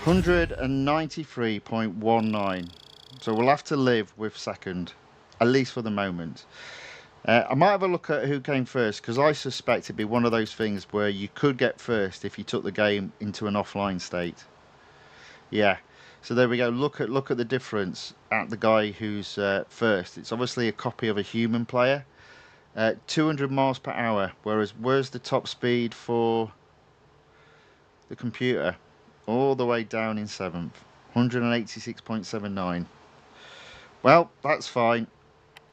193.19. So we'll have to live with second, at least for the moment. I might have a look at who came first, because I suspect it'd be one of those things where you could get first if you took the game into an offline state. Yeah. So there we go. Look at the difference at the guy who's first. It's obviously a copy of a human player. 200 miles per hour. Where's the top speed for the computer? All the way down in 7th. 186.79. Well, that's fine.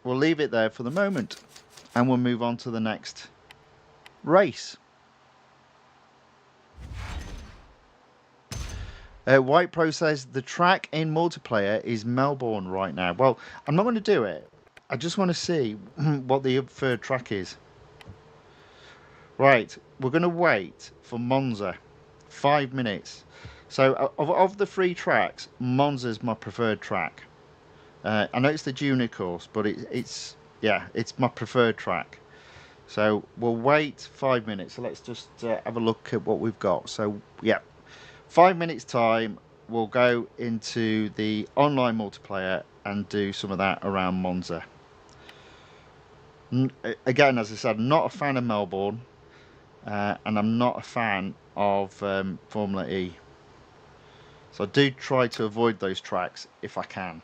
We'll leave it there for the moment, and we'll move on to the next race. White Pro says the track in multiplayer is Melbourne right now. Well, I'm not going to do it. I just want to see what the third track is. Right, we're going to wait for Monza. 5 minutes. So of the 3 tracks, Monza's my preferred track. I know it's the junior course, but it's my preferred track. So we'll wait 5 minutes. So let's just have a look at what we've got. So yeah, 5 minutes time, we'll go into the online multiplayer and do some of that around Monza. Again, as I said, I'm not a fan of Melbourne, and I'm not a fan of Formula E. So I do try to avoid those tracks if I can.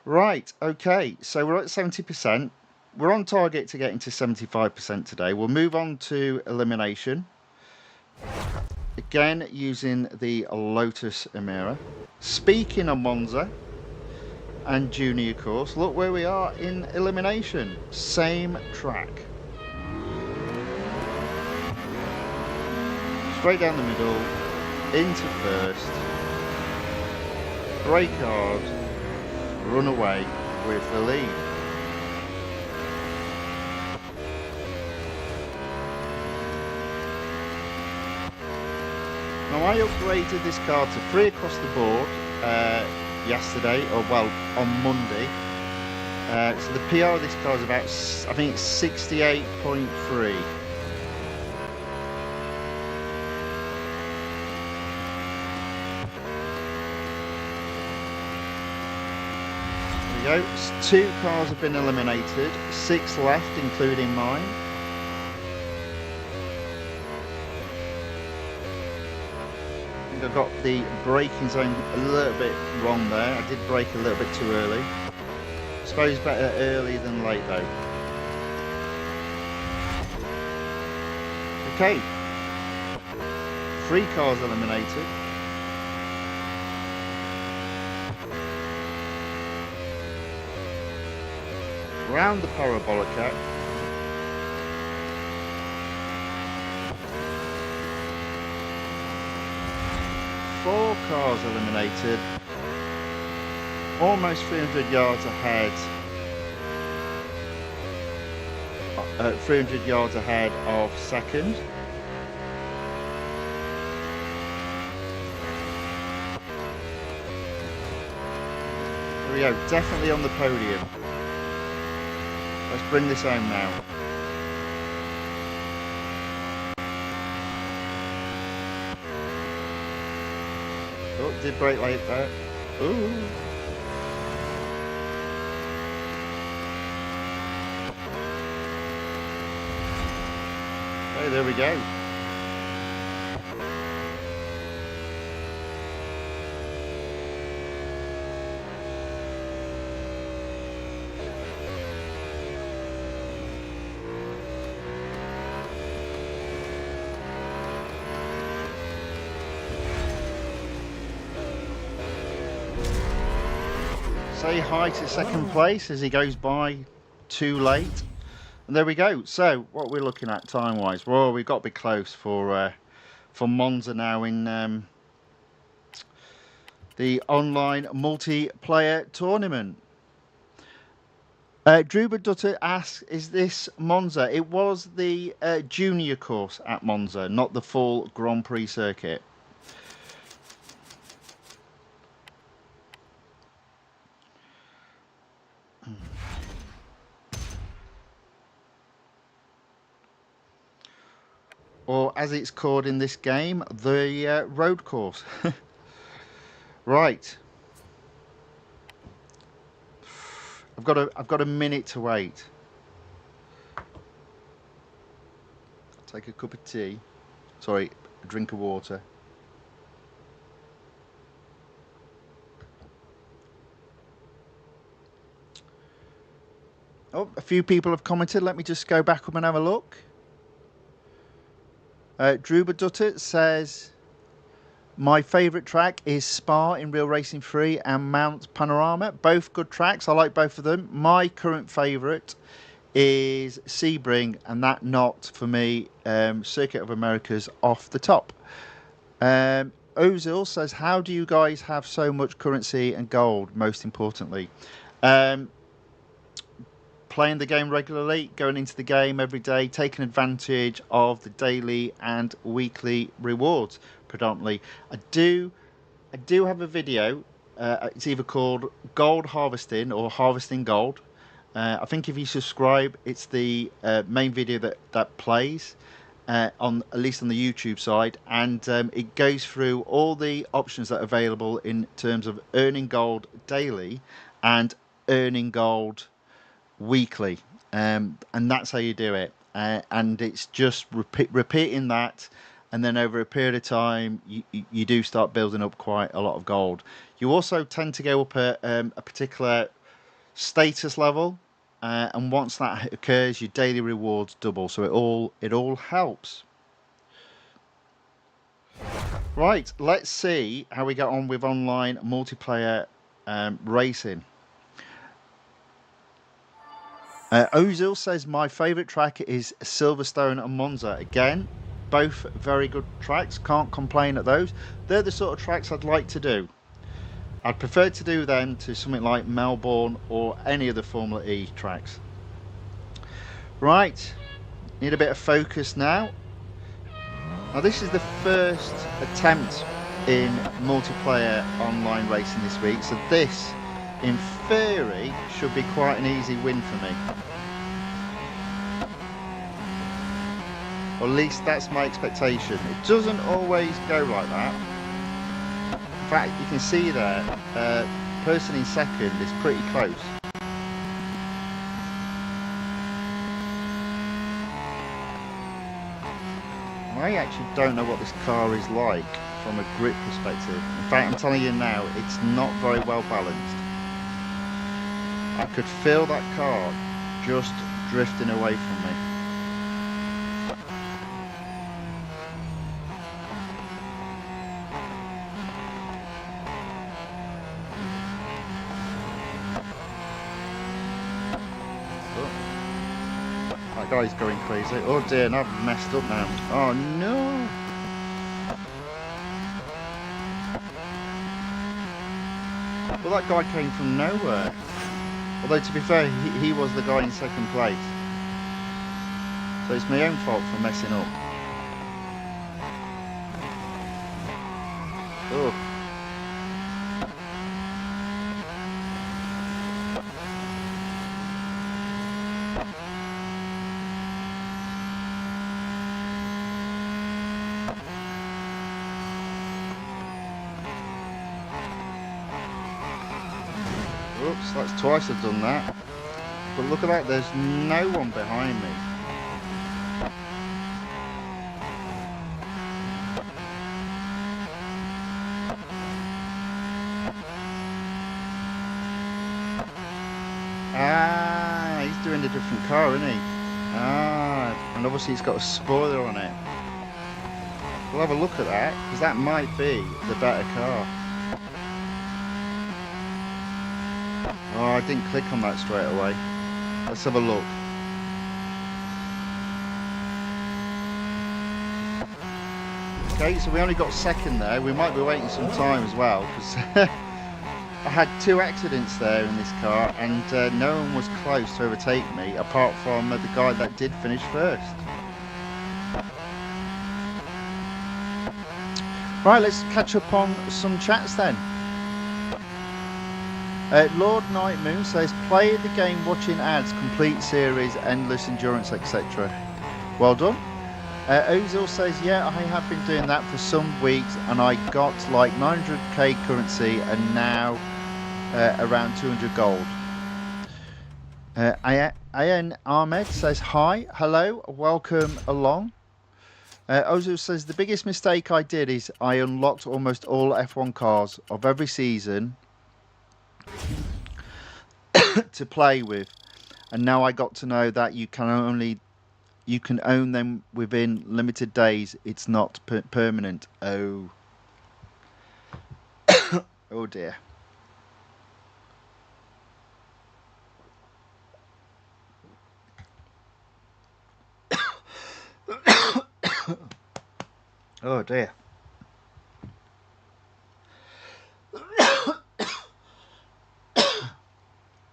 Right, okay, so we're at 70%. We're on target to get into 75% today. We'll move on to elimination. Again, using the Lotus Emira. Speaking of Monza and Junior course, look where we are in elimination. Same track. Straight down the middle, into first, brake hard, run away with the lead. Now I upgraded this car to 3 across the board yesterday, or well, on Monday. So the PR of this car is about, I think it's 68.3. There we go. 2 cars have been eliminated, 6 left, including mine. I got the braking zone a little bit wrong there. I did brake a little bit too early. I suppose better early than late though. Okay, 3 cars eliminated. Round the parabolica. Four cars eliminated, almost 300 yards ahead. 300 yards ahead of second. There we go, definitely on the podium. Let's bring this home now. Oh, did brake late there. Ooh. Okay, there we go. Say hi to second place as he goes by too late. And there we go. So what we're looking at time wise, well, we've got to be close for Monza now in the online multiplayer tournament. Drew Dutter asks, is this Monza? It was the junior course at Monza, not the full Grand Prix circuit. Or as it's called in this game, the road course. Right. I've got a minute to wait. I'll take a cup of tea. Sorry, a drink of water. Oh, a few people have commented. Let me just go back up and have a look. Drew Dutter says, my favourite track is Spa in Real Racing 3 and Mount Panorama. Both good tracks. I like both of them. My current favourite is Sebring, and that knocked, for me, Circuit of America's off the top. Ozil says, how do you guys have so much currency and gold, most importantly? Playing the game regularly, going into the game every day, taking advantage of the daily and weekly rewards predominantly. I do have a video. It's either called Gold Harvesting or Harvesting Gold. I think if you subscribe, it's the main video that plays on, at least on the YouTube side, and it goes through all the options that are available in terms of earning gold daily and earning gold weekly, and that's how you do it. And it's just repeating that, and then over a period of time, you do start building up quite a lot of gold. You also tend to go up a particular status level, and once that occurs, your daily rewards double. So it all helps. Right, let's see how we get on with online multiplayer racing. Ozil says my favourite track is Silverstone and Monza. Again, both very good tracks. Can't complain at those. They're the sort of tracks I'd like to do. I'd prefer to do them to something like Melbourne or any of the Formula E tracks. Right, need a bit of focus now. Now this is the first attempt in multiplayer online racing this week, so this, in theory, should be quite an easy win for me. Or at least that's my expectation. It doesn't always go like that. In fact, you can see there, person in second is pretty close. I actually don't know what this car is like from a grip perspective. In fact, I'm telling you now, it's not very well balanced. I could feel that car just drifting away from me. That guy's going crazy. Oh dear, and I've messed up now. Oh no! Well, that guy came from nowhere. Although, to be fair, he was the guy in second place. So it's my own fault for messing up. Oh. Oops, that's twice I've done that. But look at that, there's no one behind me. Ah, he's doing a different car, isn't he? Ah, and obviously he's got a spoiler on it. We'll have a look at that, because that might be the better car. Oh, I didn't click on that straight away. Let's have a look. Okay, so we only got second there. We might be waiting some time as well, because I had 2 accidents there in this car, and no one was close to overtake me, apart from the guy that did finish first. Right, let's catch up on some chats then. Lord Night Moon says, play the game watching ads, complete series, endless endurance, etc. Well done. Ozil says, yeah, I have been doing that for some weeks, and I got like 900k currency and now around 200 gold. Ayan Ahmed says, hi, hello, welcome along. Ozil says, the biggest mistake I did is I unlocked almost all F1 cars of every season to play with, and now I got to know that you can own them within limited days. It's not permanent. Oh oh dear. Oh dear.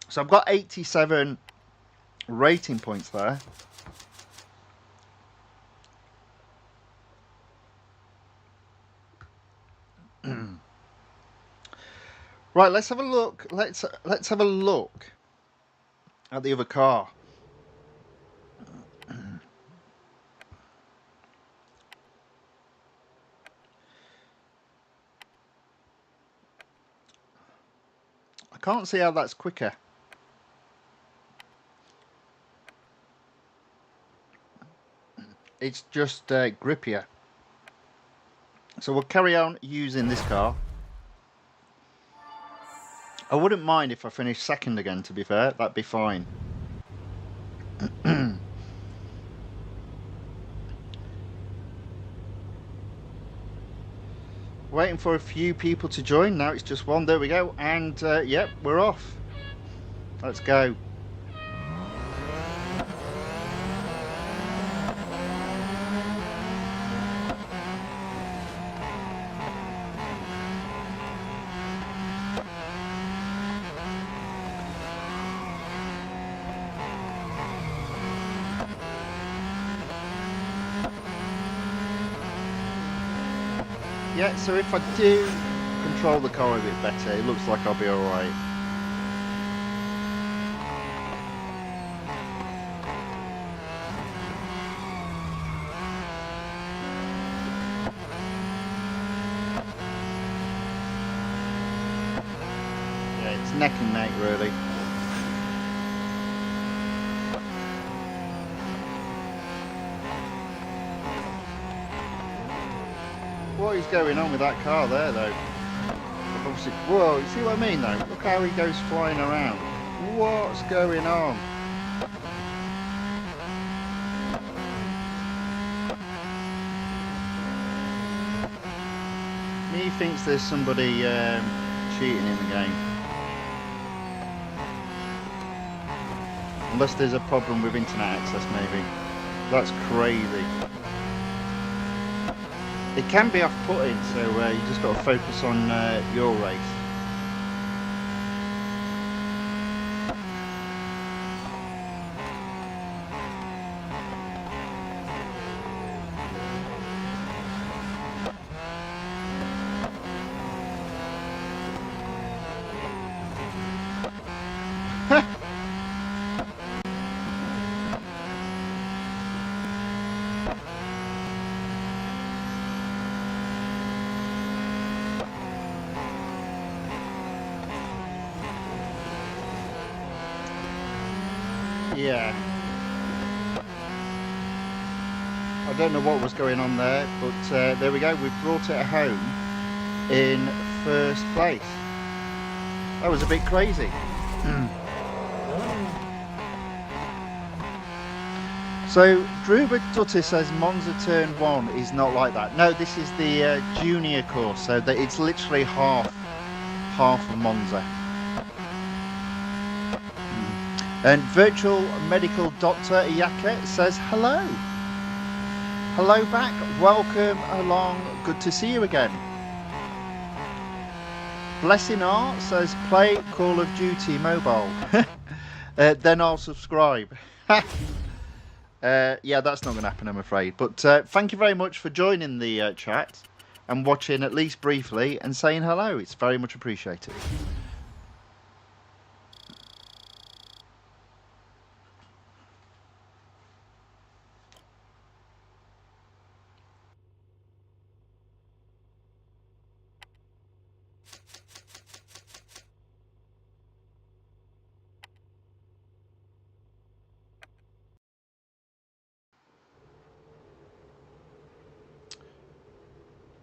So I've got 87 rating points there. Right, let's have a look. Let's have a look at the other car. I can't see how that's quicker. it's just grippier. So we'll carry on using this car. I wouldn't mind if I finished second again, to be fair. That'd be fine. Waiting for a few people to join. Now it's just one. There we go. And yep, we're off. Let's go. Yeah, so if I do control the car a bit better, it looks like I'll be alright. Yeah, it's neck and neck really. What is going on with that car there though? Obviously, whoa, you see what I mean though? Look how he goes flying around. What's going on? He thinks there's somebody cheating in the game. Unless there's a problem with internet access maybe. That's crazy. It can be off-putting, so you just got to focus on your race. Yeah. I don't know what was going on there, but there we go. We've brought it home in first place. That was a bit crazy. So Druba Dutti says Monza Turn 1 is not like that. No, this is the junior course, so that it's literally half of Monza. And Virtual Medical Doctor Iyake says hello. Hello back, welcome along, good to see you again. Blessing Art says play Call of Duty Mobile. Then I'll subscribe. Yeah, that's not going to happen, I'm afraid. But thank you very much for joining the chat and watching at least briefly and saying hello. It's very much appreciated.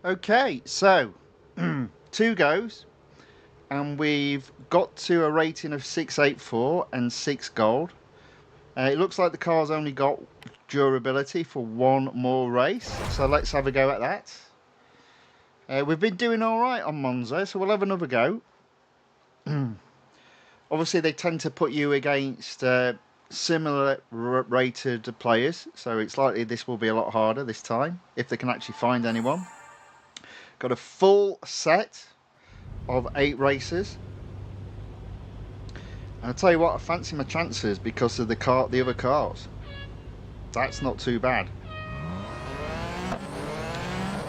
Okay, so 2 goes, and we've got to a rating of 684 and 6 gold. It looks like the car's only got durability for 1 more race, so let's have a go at that. We've been doing all right on Monza, so we'll have another go. Obviously, they tend to put you against similar rated players, so it's likely this will be a lot harder this time, if they can actually find anyone. Got a full set of 8 races. And I'll tell you what, I fancy my chances because of the other cars. That's not too bad.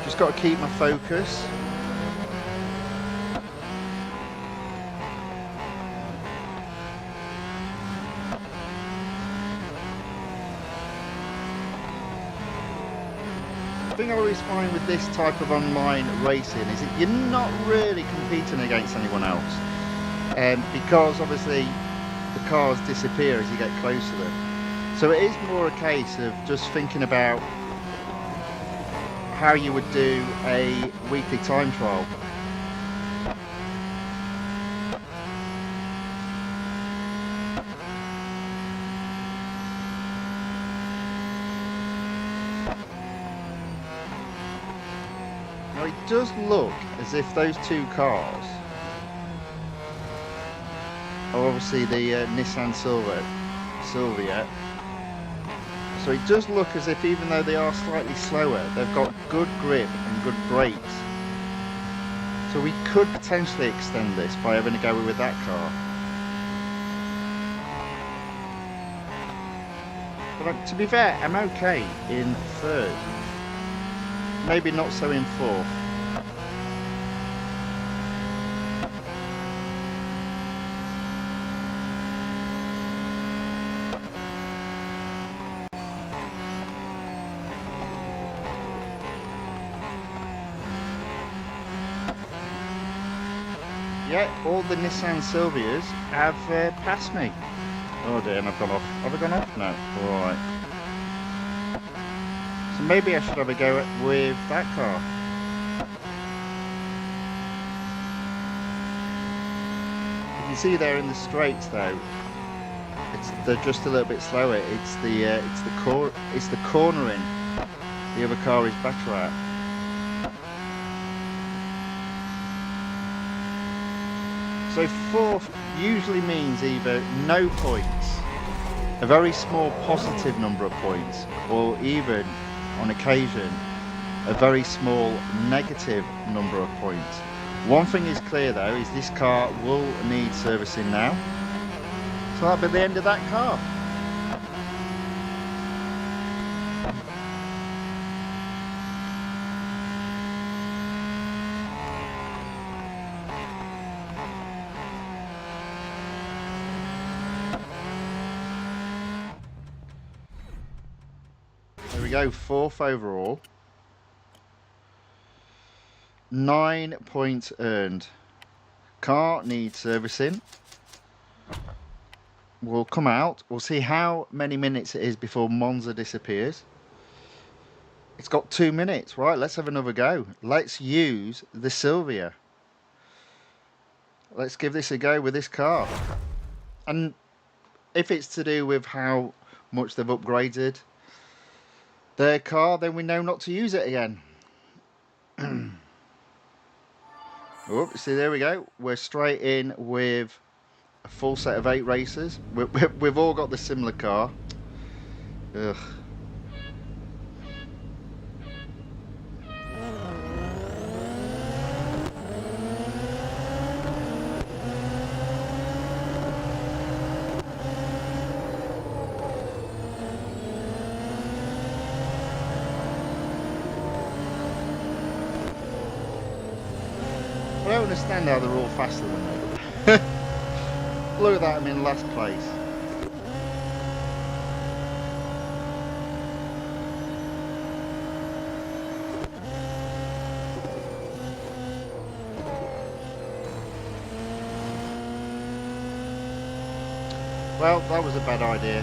Just got to keep my focus. The thing I always find with this type of online racing is that you're not really competing against anyone else, because obviously the cars disappear as you get close to them. So it is more a case of just thinking about how you would do a weekly time trial. Now it does look as if those two cars are obviously the Nissan Silvia. So it does look as if, even though they are slightly slower, they've got good grip and good brakes. So we could potentially extend this by having a go with that car. But to be fair, I'm okay in third. Maybe not so in fourth. Yeah, all the Nissan Silvias have passed me. Oh dear, and I've gone off. Have I gone off? No. Alright. So maybe I should have a go with that car. You can see there in the straights though, they're just a little bit slower. It's the cornering the other car is better at. So fourth usually means either no points, a very small positive number of points, or even, on occasion, a very small negative number of points. One thing is clear though, is this car will need servicing now. So that'll be the end of that car. There we go, fourth overall. 9 points earned. Car needs servicing. We'll come out. We'll see how many minutes it is before Monza disappears. It's got 2 minutes. Right, let's have another go. Let's use the Silvia. Let's give this a go with this car. And if it's to do with how much they've upgraded their car, then we know not to use it again. Oh, see, there we go. We're straight in with a full set of 8 racers. We've all got the similar car. Ugh. I don't understand how they're all faster than me. Look at that, I'm in last place. Well, that was a bad idea.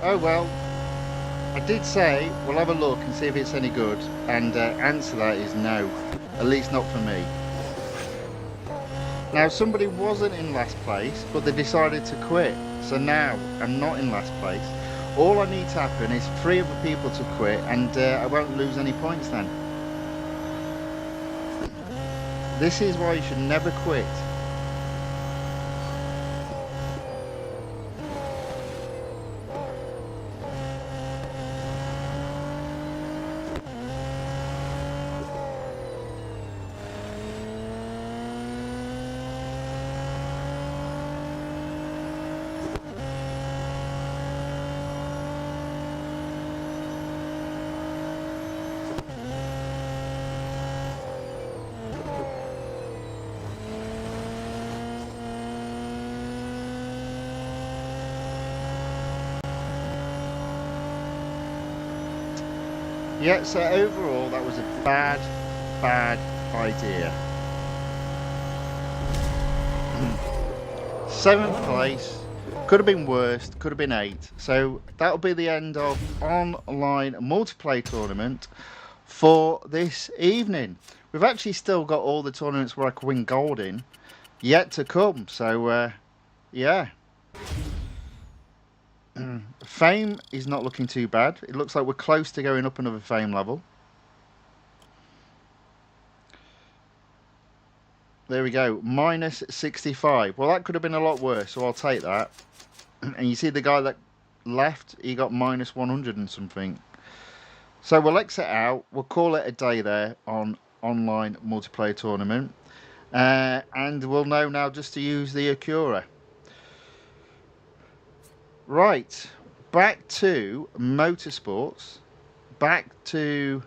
Oh well, I did say we'll have a look and see if it's any good, and answer that is no, at least not for me. Now somebody wasn't in last place, but they decided to quit, so now I'm not in last place. All I need to happen is 3 other people to quit, and I won't lose any points then. This is why you should never quit. Yeah, so overall that was a bad idea. 7th place, could have been worse, could have been 8th. So that'll be the end of online multiplayer tournament for this evening. We've actually still got all the tournaments where I can win gold in yet to come. So yeah. Fame is not looking too bad. It looks like we're close to going up another fame level. There we go, minus 65. Well, that could have been a lot worse, so I'll take that. And you see the guy that left, he got minus 100 and something. So we'll exit out. We'll call it a day there on online multiplayer tournament. And we'll know now just to use the Acura. Right, back to Motorsports. Back to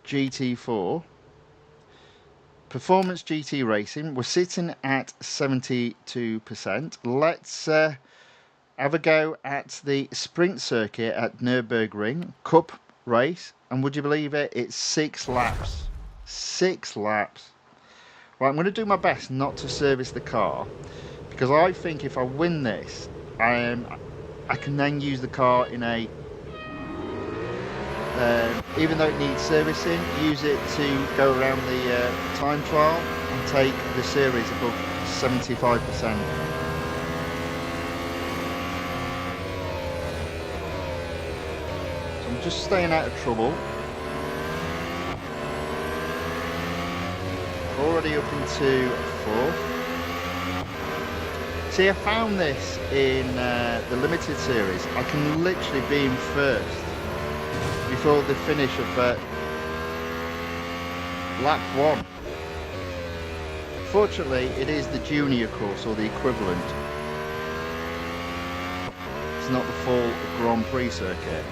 GT4. Performance GT Racing, we're sitting at 72%. Let's have a go at the sprint circuit at Nürburgring Cup race. And would you believe it? It's 6 laps. 6 laps. Right, I'm going to do my best not to service the car, because I think if I win this, I can then use the car in a... even though it needs servicing, use it to go around the time trial and take the series above 75%. So I'm just staying out of trouble. Already up into 4th. See, I found this in the limited series. I can literally be in 1st before the finish of lap 1. Fortunately, it is the junior course, or the equivalent. It's not the full Grand Prix circuit.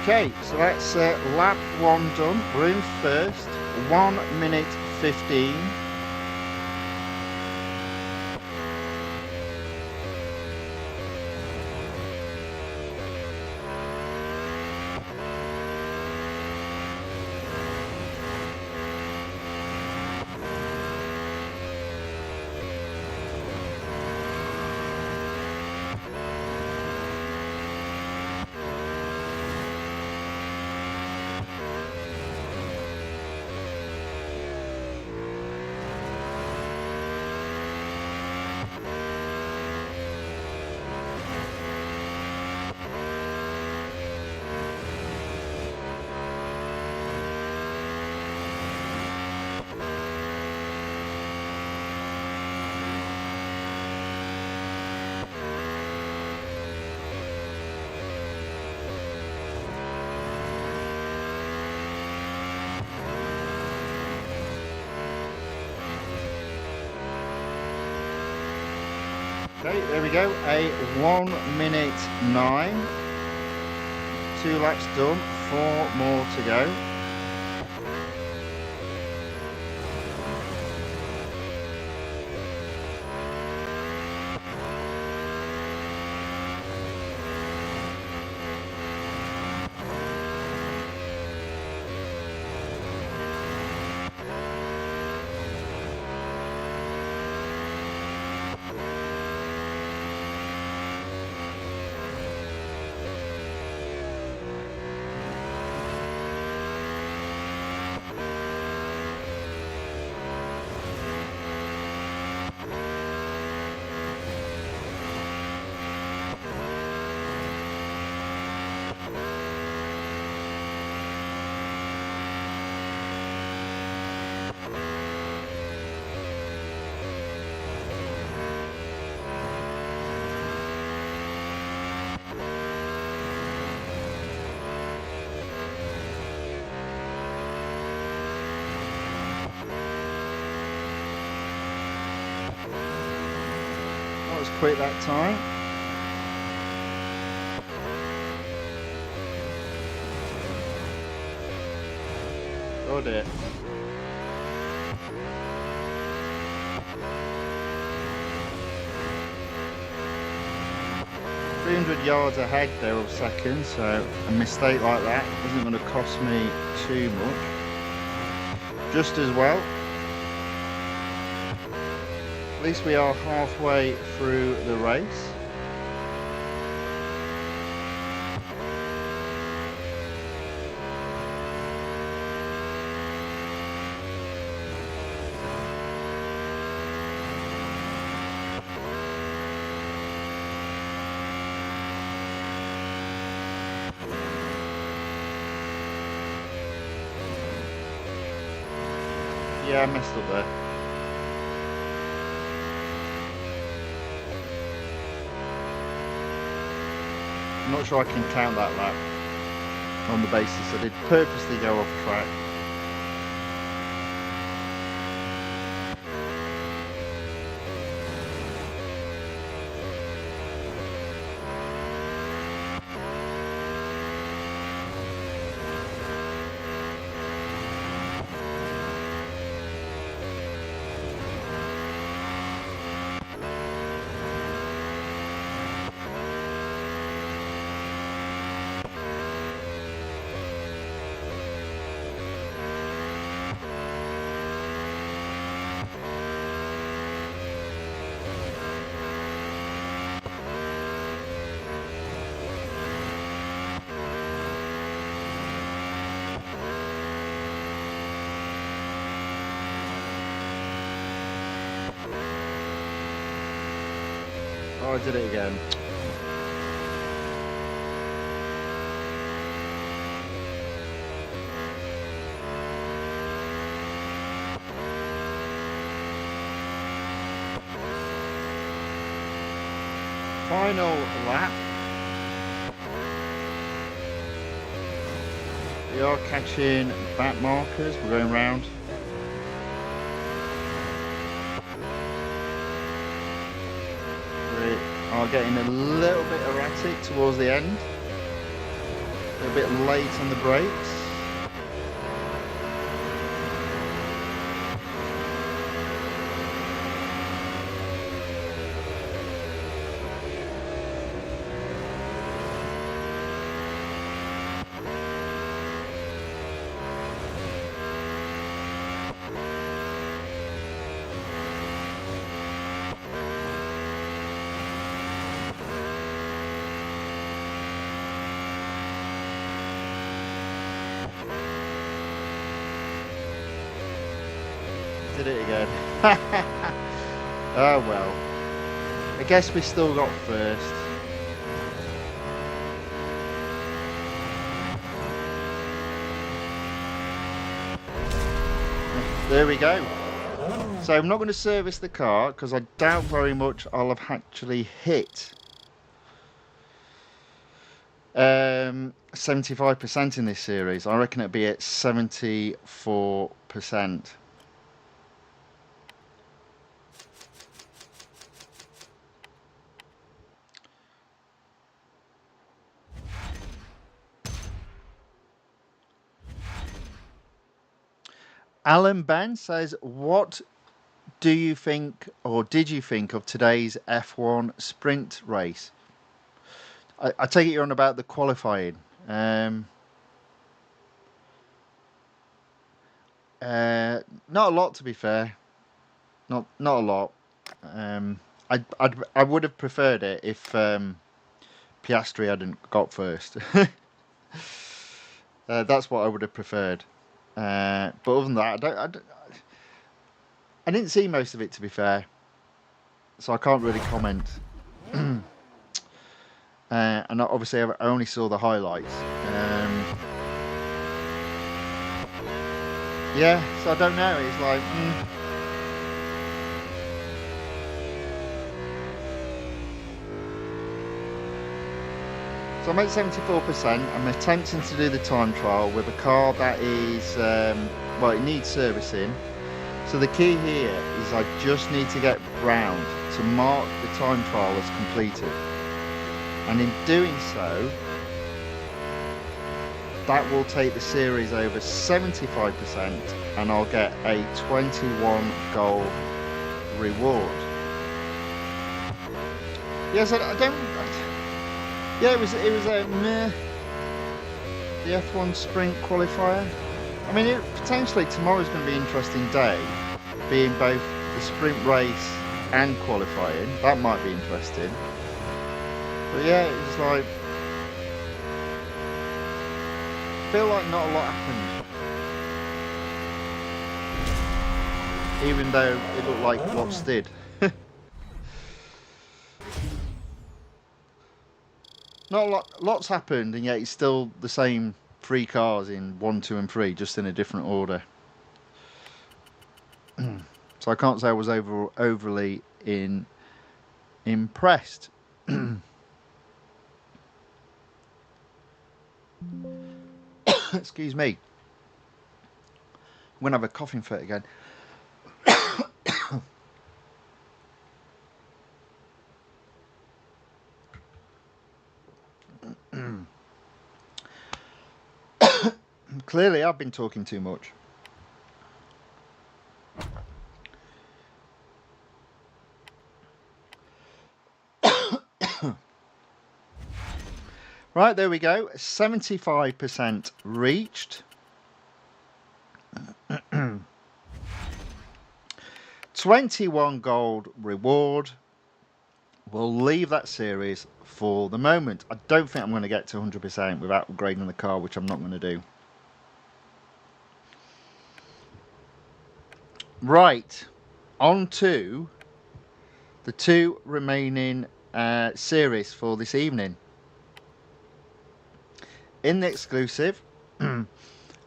Okay, so that's lap 1 done. We're in 1st, 1 minute 15. Okay, there we go, a 1 minute 9. 2 laps done, 4 more to go. was quick that time. Got it. 300 yards ahead there of second, so a mistake like that isn't going to cost me too much. Just as well. At least we are halfway through the race. Yeah, I messed up there. I'm not sure I can count that lap on the basis I did purposely go off track. Oh, I did it again. Final lap. We are catching back markers. We're going round. We are getting a little bit erratic towards the end. A bit late on the brakes. Did it again. Oh well. I guess we still got first. There we go. So I'm not going to service the car because I doubt very much I'll have actually hit 75% in this series. I reckon it'll be at 74%. Alan Ben says, what do you think, or did you think, of today's F1 sprint race? I take it you're on about the qualifying. Not a lot, to be fair. Not a lot. I would have preferred it if Piastri hadn't got first. That's what I would have preferred. But other than that, I didn't see most of it, to be fair, so I can't really comment. And obviously I only saw the highlights. Yeah, so I don't know. It's like So I'm at 74%. I'm attempting to do the time trial with a car that is, well, it needs servicing. So the key here is I just need to get round to mark the time trial as completed, and in doing so, that will take the series over 75%, and I'll get a 21 gold reward. Yes, I don't. Yeah, it was a meh. The F1 Sprint qualifier. I mean, potentially tomorrow's going to be an interesting day, being both the sprint race and qualifying. That might be interesting. But yeah, it was like, I feel like not a lot happened, even though it looked like lots did. Not a lot, lots happened, and yet it's still the same 3 cars in 1, 2 and 3, just in a different order. So I can't say I was overly impressed. Excuse me. I'm going to have a coughing fit again. Clearly I've been talking too much. Right, there we go. 75% reached. 21 gold reward. We'll leave that series for the moment. I don't think I'm going to get to 100% without upgrading the car, which I'm not going to do. Right, on to the 2 remaining series for this evening. In the exclusive,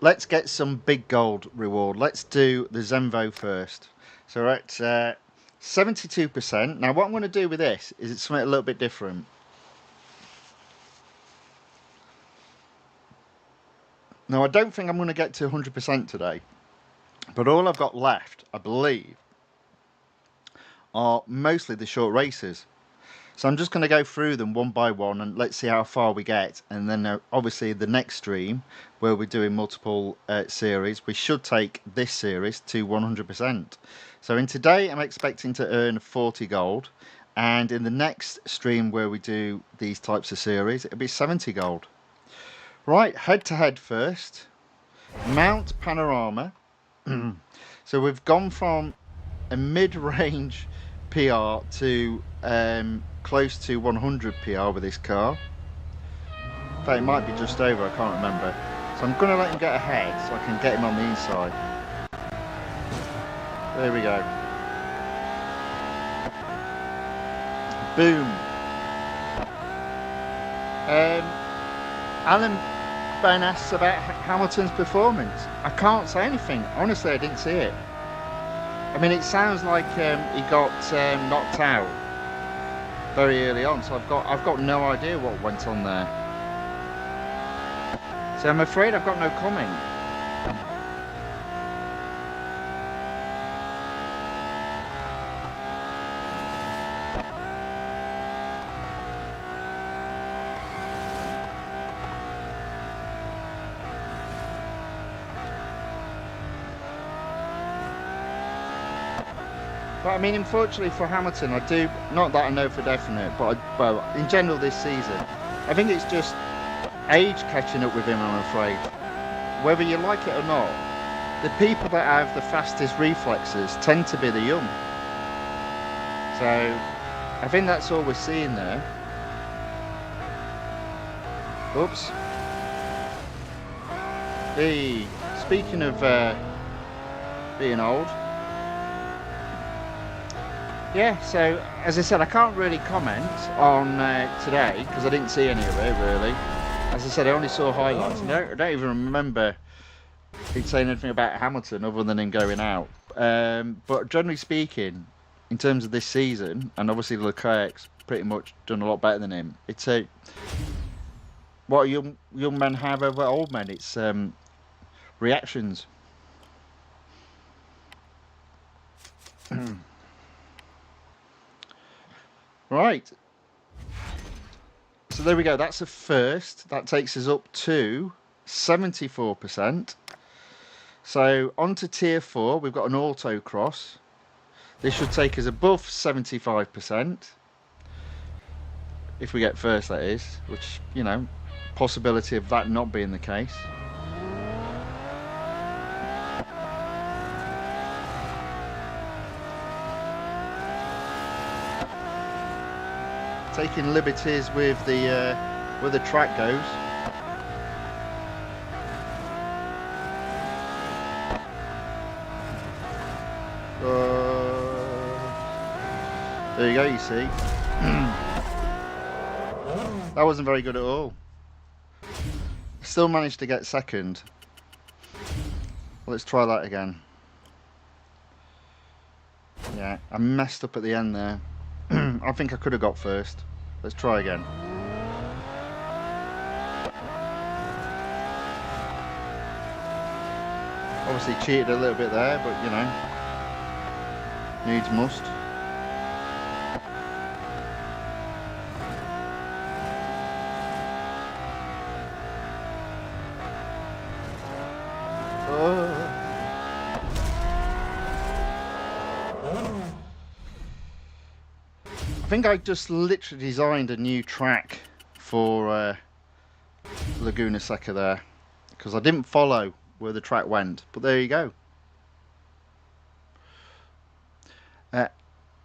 let's get some big gold reward. Let's do the Zenvo first. So we're at 72%. Now what I'm going to do with this is it's something a little bit different. Now I don't think I'm going to get to 100% today, but all I've got left, I believe, are mostly the short races. So I'm just going to go through them one by one and let's see how far we get. And then obviously the next stream, where we're doing multiple series, we should take this series to 100%. So in today I'm expecting to earn 40 gold. And in the next stream where we do these types of series, it'll be 70 gold. Right, head to head first. Mount Panorama. So we've gone from a mid-range PR to close to 100 PR with this car. In fact, it might be just over, I can't remember. So I'm going to let him get ahead so I can get him on the inside. There we go. Boom. Alan Ben asks about Hamilton's performance. I can't say anything. Honestly, I didn't see it. I mean, it sounds like he got knocked out very early on, so I've got no idea what went on there. So I'm afraid I've got no comment. But I mean, unfortunately for Hamilton, I do, not that I know for definite, but well, in general this season, I think it's just age catching up with him, I'm afraid. Whether you like it or not, the people that have the fastest reflexes tend to be the young. So I think that's all we're seeing there. Oops. Hey, speaking of being old. Yeah, so as I said, I can't really comment on today because I didn't see any of it really. As I said, I only saw highlights. I don't even remember it saying anything about Hamilton other than him going out. But generally speaking, in terms of this season, and obviously Leclerc's pretty much done a lot better than him. It's what young men have over old men. It's reactions. Right. So there we go. That's a first. That takes us up to 74%. So on to tier 4. We've got an autocross. This should take us above 75%. If we get first, that is. Which, you know, possibility of that not being the case. Taking liberties with the where the track goes. There you go. You see, that wasn't very good at all. Still managed to get second. Let's try that again. Yeah, I messed up at the end there. I think I could have got first. Let's try again. Obviously cheated a little bit there, but you know, needs must. I think I just literally designed a new track for Laguna Seca there, because I didn't follow where the track went, but there you go.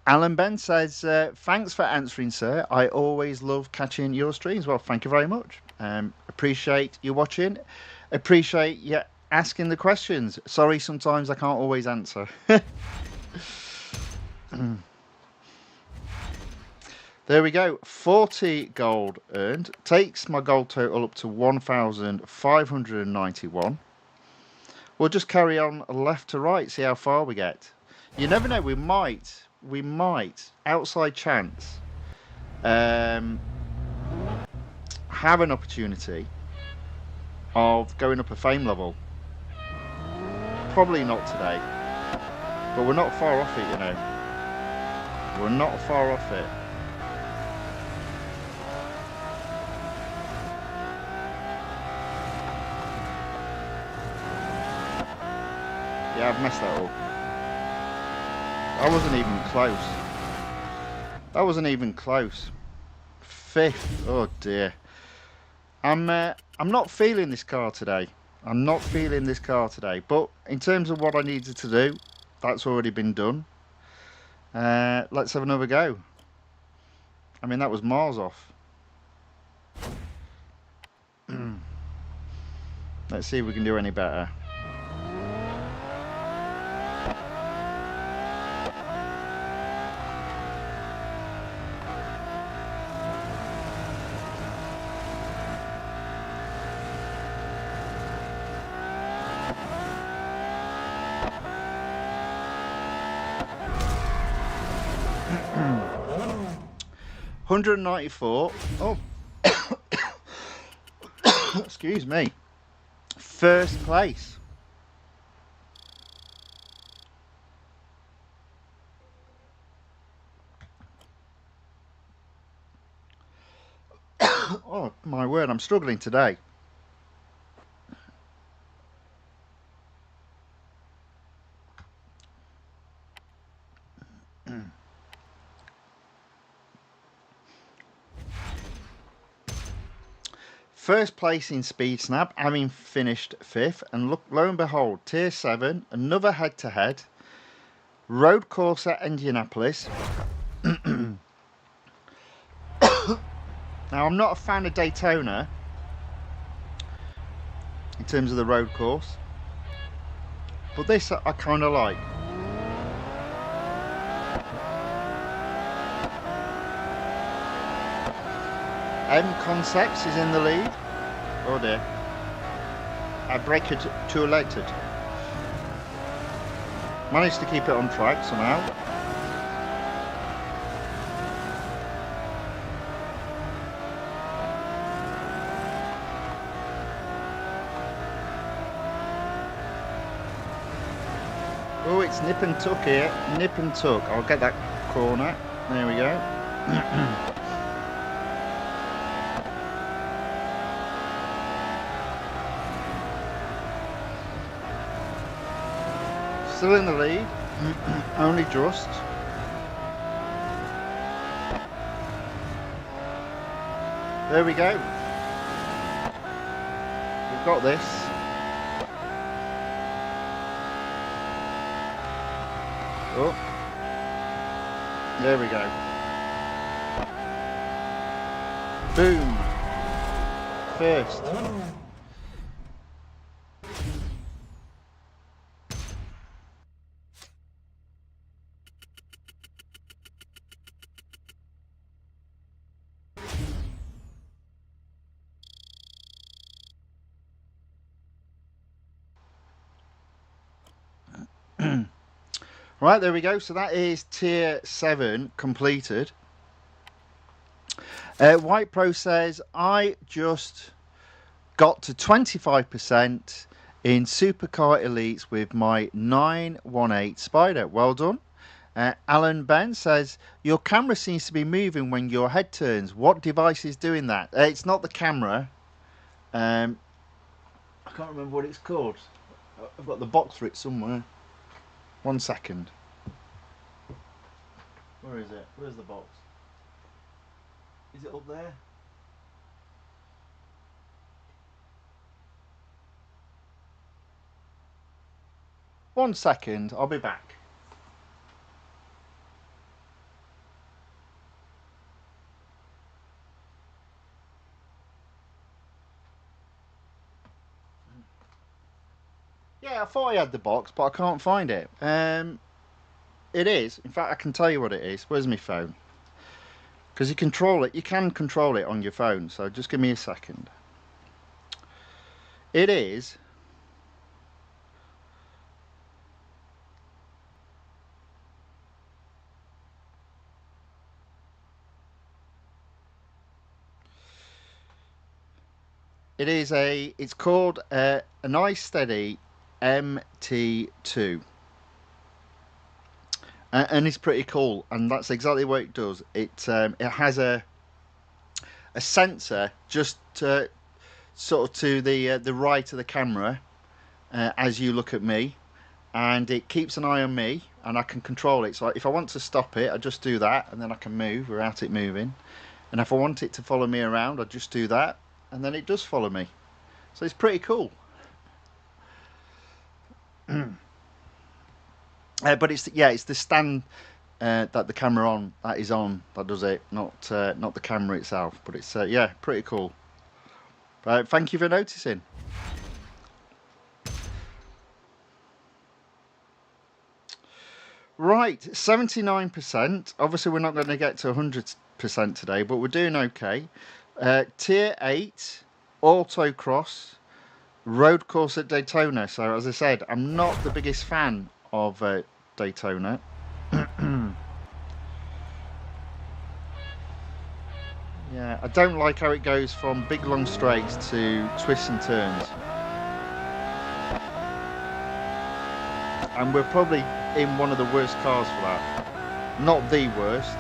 Alan Ben says, thanks for answering, sir. I always love catching your streams. Well, thank you very much. Appreciate you watching. Appreciate you asking the questions. Sorry, sometimes I can't always answer. There we go, 40 gold earned. Takes my gold total up to 1,591. We'll just carry on left to right, see how far we get. You never know, we might, outside chance, have an opportunity of going up a fame level. Probably not today, but we're not far off it, you know. We're not far off it. Yeah, I've messed that up. That wasn't even close. That wasn't even close. 5th. Oh dear. I'm not feeling this car today. I'm not feeling this car today. But in terms of what I needed to do, that's already been done. Let's have another go. I mean, that was miles off. Let's see if we can do any better. $194. Oh, excuse me. First place. Oh my word, I'm struggling today. First place in Speed Snap, having finished 5th, and look, lo and behold, Tier 7, another head-to-head, road course at Indianapolis. Now, I'm not a fan of Daytona in terms of the road course, but this I kind of like. M Concepts is in the lead. Oh dear. I brake it too late. Managed to keep it on track somehow. Oh, it's nip and tuck here. Nip and tuck. I'll get that corner. There we go. Still in the lead, only just. There we go. We've got this. Oh, there we go. Boom. First. Right, there we go. So that is tier 7 completed. White Pro says, I just got to 25% in Supercar Elites with my 918 Spider. Well done. Alan Ben says, your camera seems to be moving when your head turns. What device is doing that? It's not the camera. I can't remember what it's called. I've got the box for it somewhere. 1 second. Where is it? Where's the box? Is it up there? One second, I'll be back. Yeah, I thought I had the box, but I can't find it. It is. In fact, I can tell you what it is. Where's my phone? Because you control it. You can control it on your phone. So just give me a second. It is. It is a. It's called an iSteady MT2. And it's pretty cool, and that's exactly what it does. It has a sensor just sort of to the right of the camera as you look at me, and it keeps an eye on me, and I can control it. So if I want to stop it, I just do that, and then I can move without it moving. And if I want it to follow me around, I just do that, and then it does follow me. So it's pretty cool. But it's the stand that the camera is on that does it, not the camera itself. But it's yeah, pretty cool. Thank you for noticing. Right, 79%. Obviously, we're not going to get to 100% today, but we're doing okay. Tier 8 autocross road course at Daytona. So as I said, I'm not the biggest fan of Daytona. Yeah, I don't like how it goes from big long straights to twists and turns. And we're probably in one of the worst cars for that. Not the worst.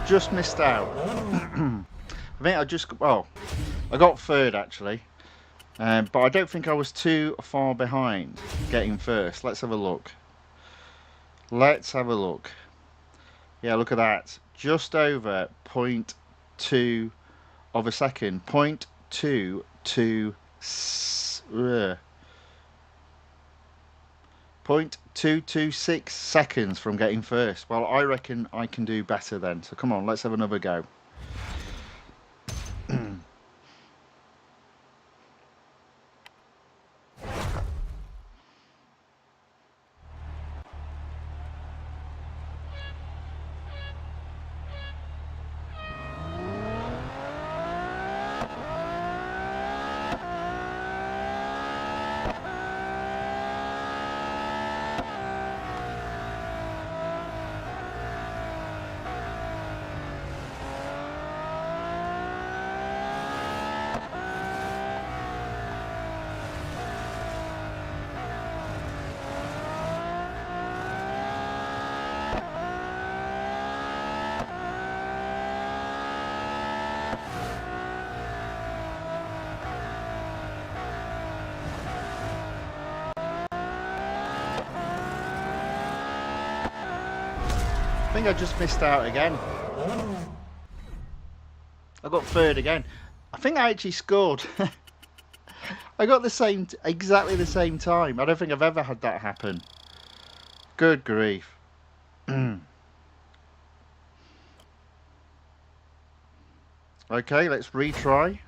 Just missed out. I think I got third actually, but I don't think I was too far behind getting first. Let's have a look. Yeah, look at that. Just over 0.2 of a second. 0.226 seconds from getting first. Well, I reckon I can do better then. So come on, let's have another go. think I just missed out again. I got third again. I think I actually scored. I got exactly the same time. I don't think I've ever had that happen. Good grief. Okay, let's retry.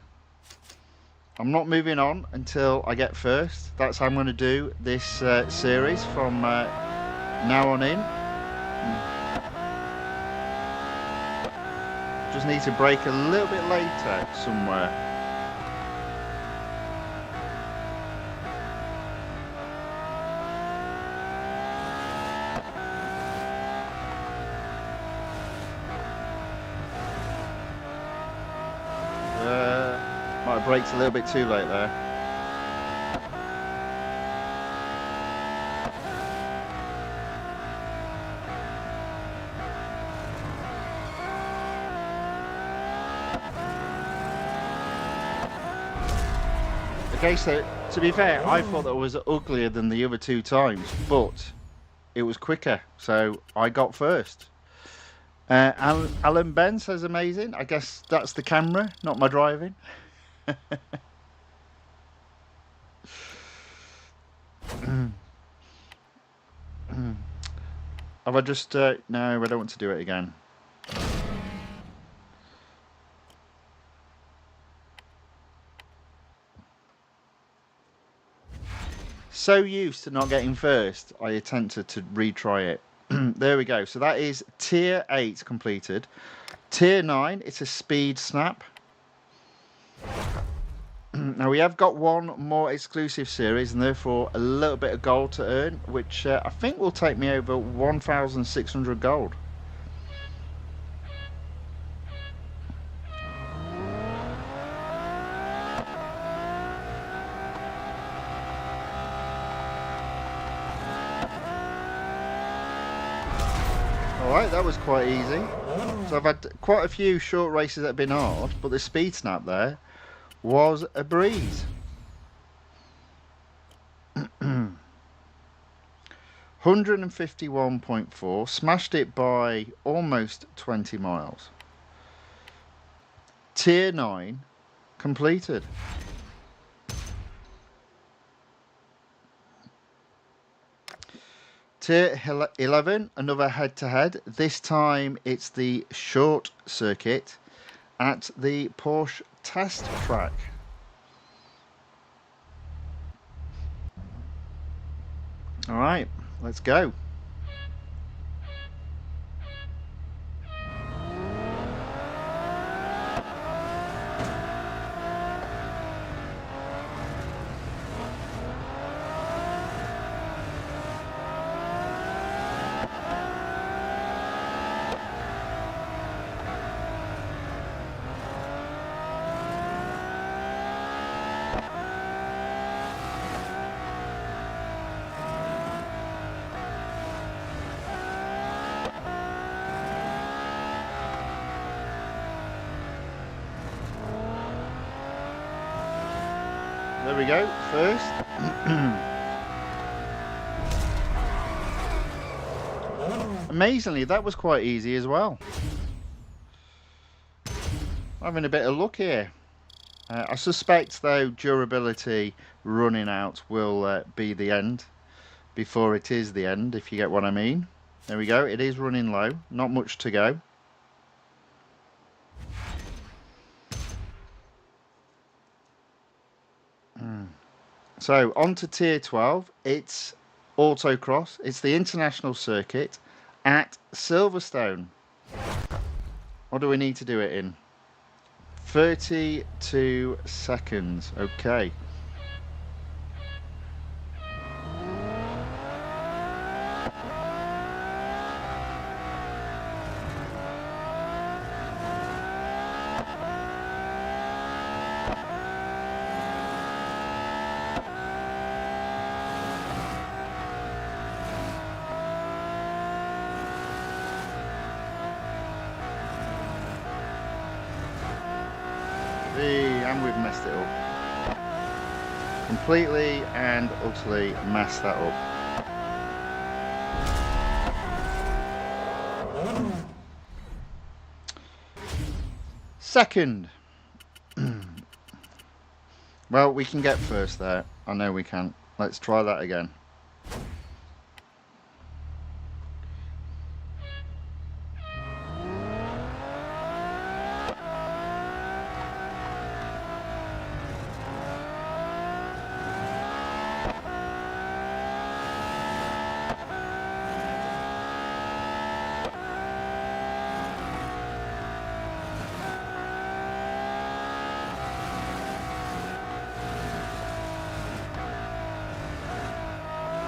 I'm not moving on until I get first. That's how I'm going to do this series from now on in. Just need to brake a little bit later somewhere. Might have braked a little bit too late there. Okay, so to be fair, I thought that was uglier than the other two times, but it was quicker, so I got first. Alan Ben says amazing. I guess that's the camera, not my driving. Have I just... no, I don't want to do it again. So used to not getting first, I attempted to retry it. There we go. So that is Tier 8 completed. Tier 9, it's a speed snap. Now we have got one more exclusive series and therefore a little bit of gold to earn, which I think will take me over 1,600 gold. Alright, that was quite easy. So I've had quite a few short races that have been hard, but the speed snap there was a breeze. 151.4, smashed it by almost 20 miles. Tier 9 completed. Tier 11, another head-to-head. This time it's the short circuit at the Porsche test track. All right, let's go. There we go, first. Amazingly, that was quite easy as well. Having a bit of luck here. I suspect, though, durability running out will be the end before it is the end, if you get what I mean. There we go, it is running low, not much to go. So on to Tier 12, it's autocross, it's the international circuit at Silverstone. What do we need to do it in? 32 seconds, okay. And we've messed it up. Completely and utterly messed that up. Second. Well, we can get first there. I know we can. Let's try that again.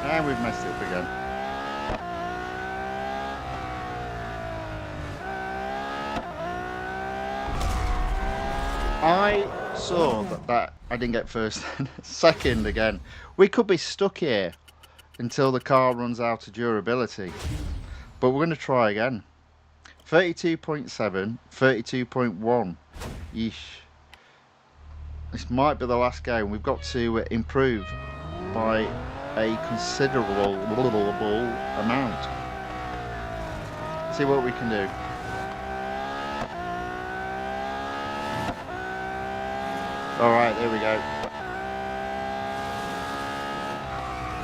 And we've messed it up again. I saw that I didn't get first. Second again. We could be stuck here until the car runs out of durability. But we're going to try again. 32.7, 32.1. Yeesh. This might be the last game. We've got to improve by a considerable amount. Let's see what we can do. All right, there we go.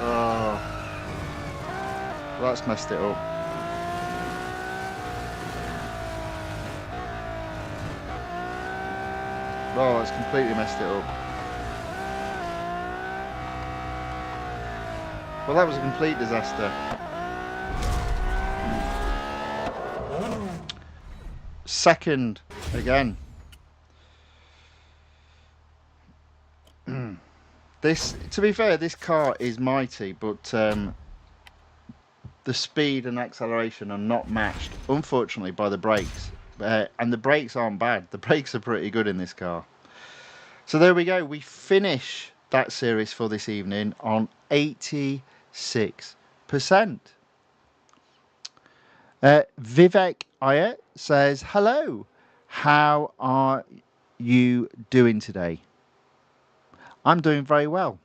Oh, that's messed it up. Oh, it's completely messed it up. Well, that was a complete disaster. Second again. This, to be fair, this car is mighty, but the speed and acceleration are not matched, unfortunately, by the brakes. And the brakes aren't bad. The brakes are pretty good in this car. So there we go. We finish that series for this evening on 86%. Vivek Iyer says, hello, how are you doing today? I'm doing very well.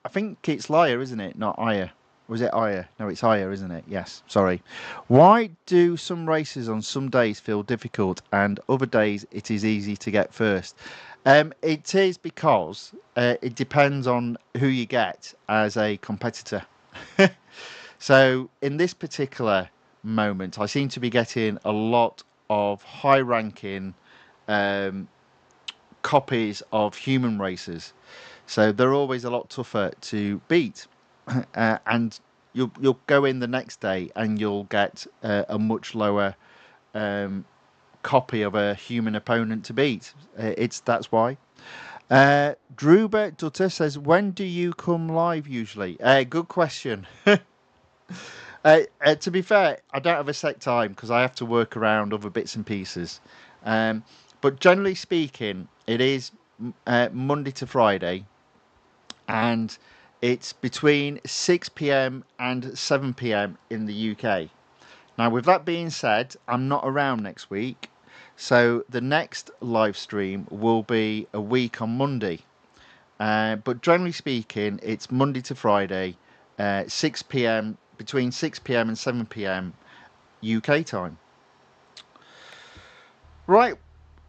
I think it's Liar, isn't it? Not Iyer. Was it Iyer? No, it's Iyer, isn't it? Yes, sorry. Why do some races on some days feel difficult and other days it is easy to get first? It is because it depends on who you get as a competitor. So in this particular moment, I seem to be getting a lot of high-ranking copies of human racers. So they're always a lot tougher to beat. And you'll go in the next day and you'll get a much lower copy of a human opponent to beat. That's why. Druba Dutter says, when do you come live usually? Good question. To be fair, I don't have a set time because I have to work around other bits and pieces. But generally speaking, it is Monday to Friday, and it's between 6 p.m. and 7 p.m. in the UK. Now, with that being said, I'm not around next week, so the next live stream will be a week on Monday. But generally speaking, it's Monday to Friday, 6 p.m. between 6 p.m. and 7 p.m. UK time. Right,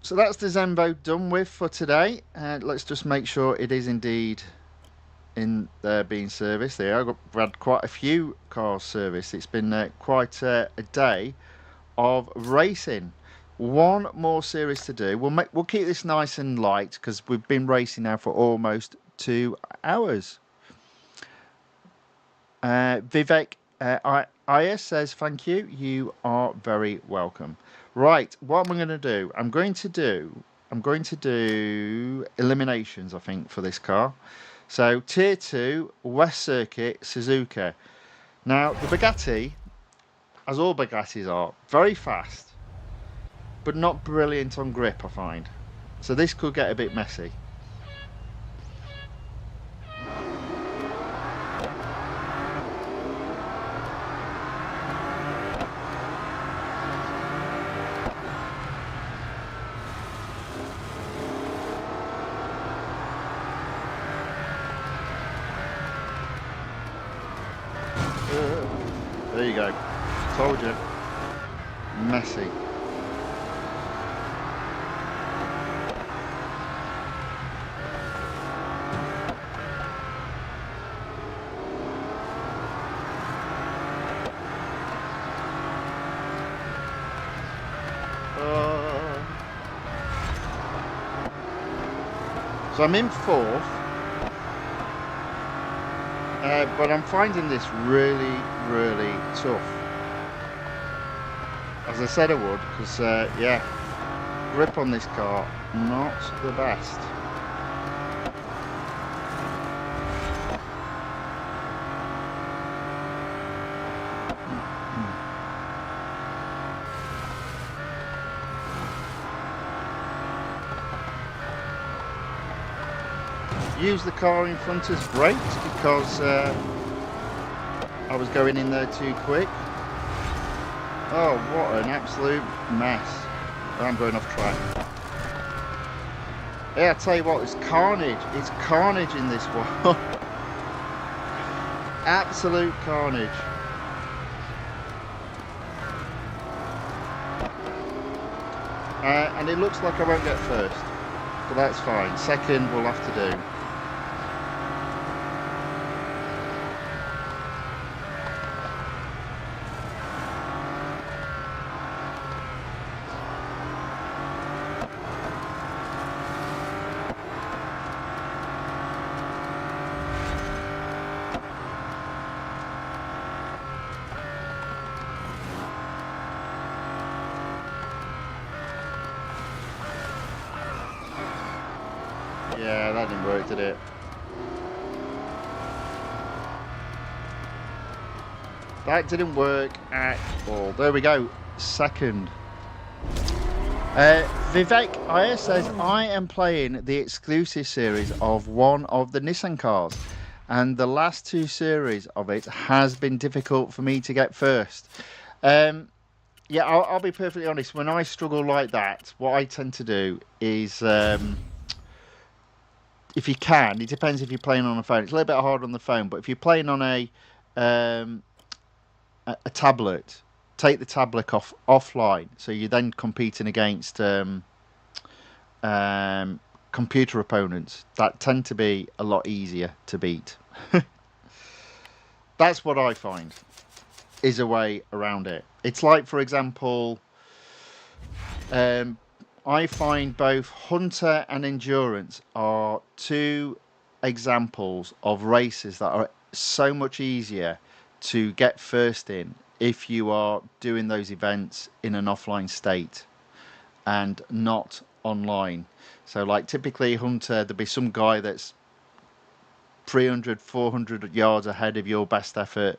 so that's the Zenvo done with for today. Let's just make sure it is indeed in there being serviced. There, I've had quite a few cars serviced. It's been quite a day of racing. One more series to do. We'll keep this nice and light because we've been racing now for almost 2 hours. Vivek Iyer says, thank you. You are very welcome. Right, what am I going to do? I'm going to do eliminations, I think, for this car. So, Tier 2, West Circuit, Suzuka. Now, the Bugatti, as all Bugattis are, very fast, but not brilliant on grip, I find. So this could get a bit messy. There you go. Told you. Messy. So I'm in 4th, but I'm finding this really, really tough. As I said I would, because yeah, grip on this car, not the best. Use the car in front as brakes because I was going in there too quick. Oh, what an absolute mess. I'm going off track. Yeah, I tell you what, it's carnage. It's carnage in this one. Absolute carnage. And it looks like I won't get first, but that's fine. 2nd we'll have to do. Yeah, that didn't work, did it? That didn't work at all. There we go, 2nd. Vivek IS says, I am playing the exclusive series of one of the Nissan cars, and the last 2 series of it has been difficult for me to get first. Yeah, I'll be perfectly honest. When I struggle like that, what I tend to do is... if you can, it depends if you're playing on a phone. It's a little bit hard on the phone, but if you're playing on a tablet, take the tablet offline. So you're then competing against computer opponents that tend to be a lot easier to beat. That's what I find is a way around it. It's like, for example, I find both Hunter and Endurance are 2 examples of races that are so much easier to get first in if you are doing those events in an offline state and not online. So like typically Hunter, there'll be some guy that's 300, 400 yards ahead of your best effort,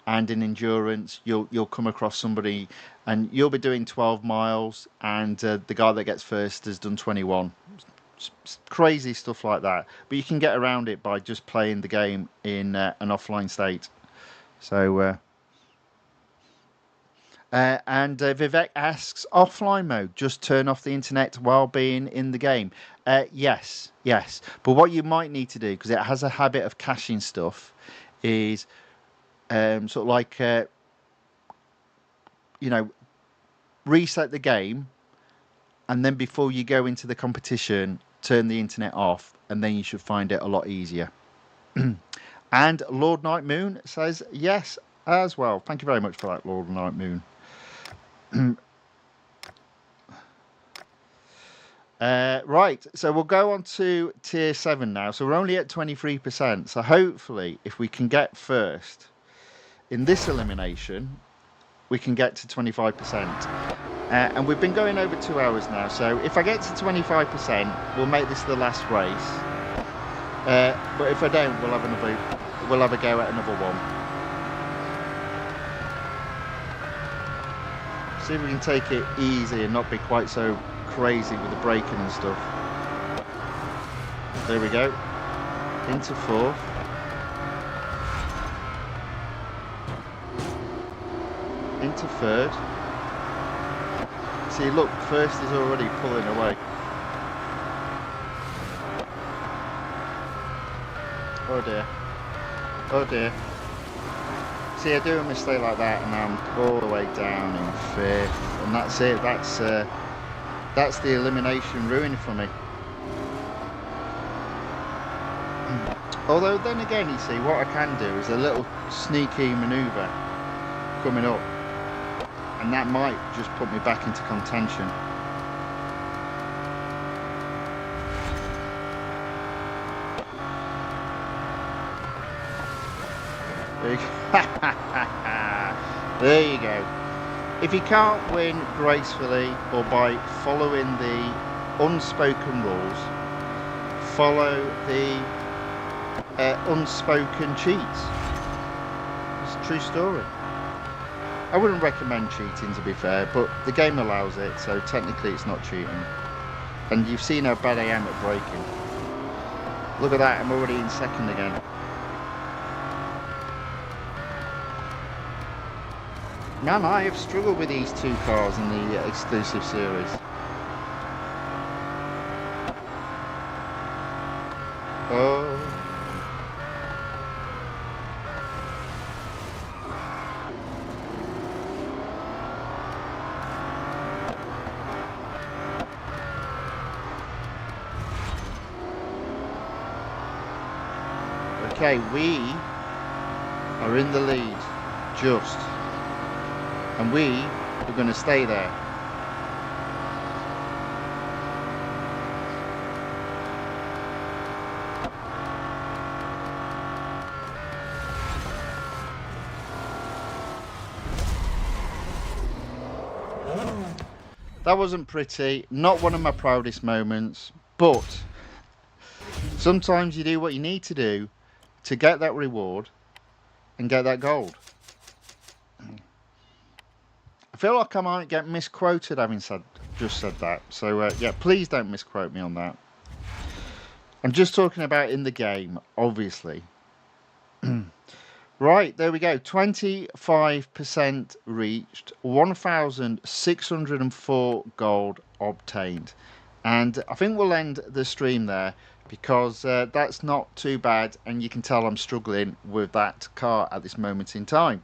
and in Endurance you'll come across somebody and you'll be doing 12 miles and the guy that gets first has done 21. Crazy stuff like that, but you can get around it by just playing the game in an offline state. So and Vivek asks, offline mode, just turn off the internet while being in the game. Yes, but what you might need to do, because it has a habit of caching stuff, is sort of like you know, reset the game, and then before you go into the competition, turn the internet off, and then you should find it a lot easier. And Lord Night Moon says yes as well. Thank you very much for that, Lord Night Moon. Right, so we'll go on to tier 7 now. So we're only at 23%. So hopefully, if we can get first in this elimination, we can get to 25%. And we've been going over 2 hours now. So if I get to 25%, we'll make this the last race. But if I don't, we'll have a go at another one. See if we can take it easy and not be quite so crazy with the braking and stuff. There we go. Into 4th. Into 3rd. See, look, 1st is already pulling away. Oh dear. Oh dear. See, I do a mistake like that and I'm all the way down in 5th. And that's it. That's the elimination ruined for me. Although then again, you see, what I can do is a little sneaky manoeuvre coming up. And that might just put me back into contention. There you there you go. If you can't win gracefully or by following the unspoken rules, follow the unspoken cheats. It's a true story. I wouldn't recommend cheating, to be fair, but the game allows it, so technically it's not cheating. And you've seen how bad I am at braking. Look at that, I'm already in second again. Man, I have struggled with these two cars in the exclusive series. Oh. Okay, we are in the lead, just. And we are going to stay there. That wasn't pretty, not one of my proudest moments, but sometimes you do what you need to do to get that reward and get that gold. I feel like I might get misquoted having just said that. So yeah, please don't misquote me on that. I'm just talking about in the game, obviously. Right, there we go. 25% reached, 1,604 gold obtained. And I think we'll end the stream there because that's not too bad. And you can tell I'm struggling with that car at this moment in time.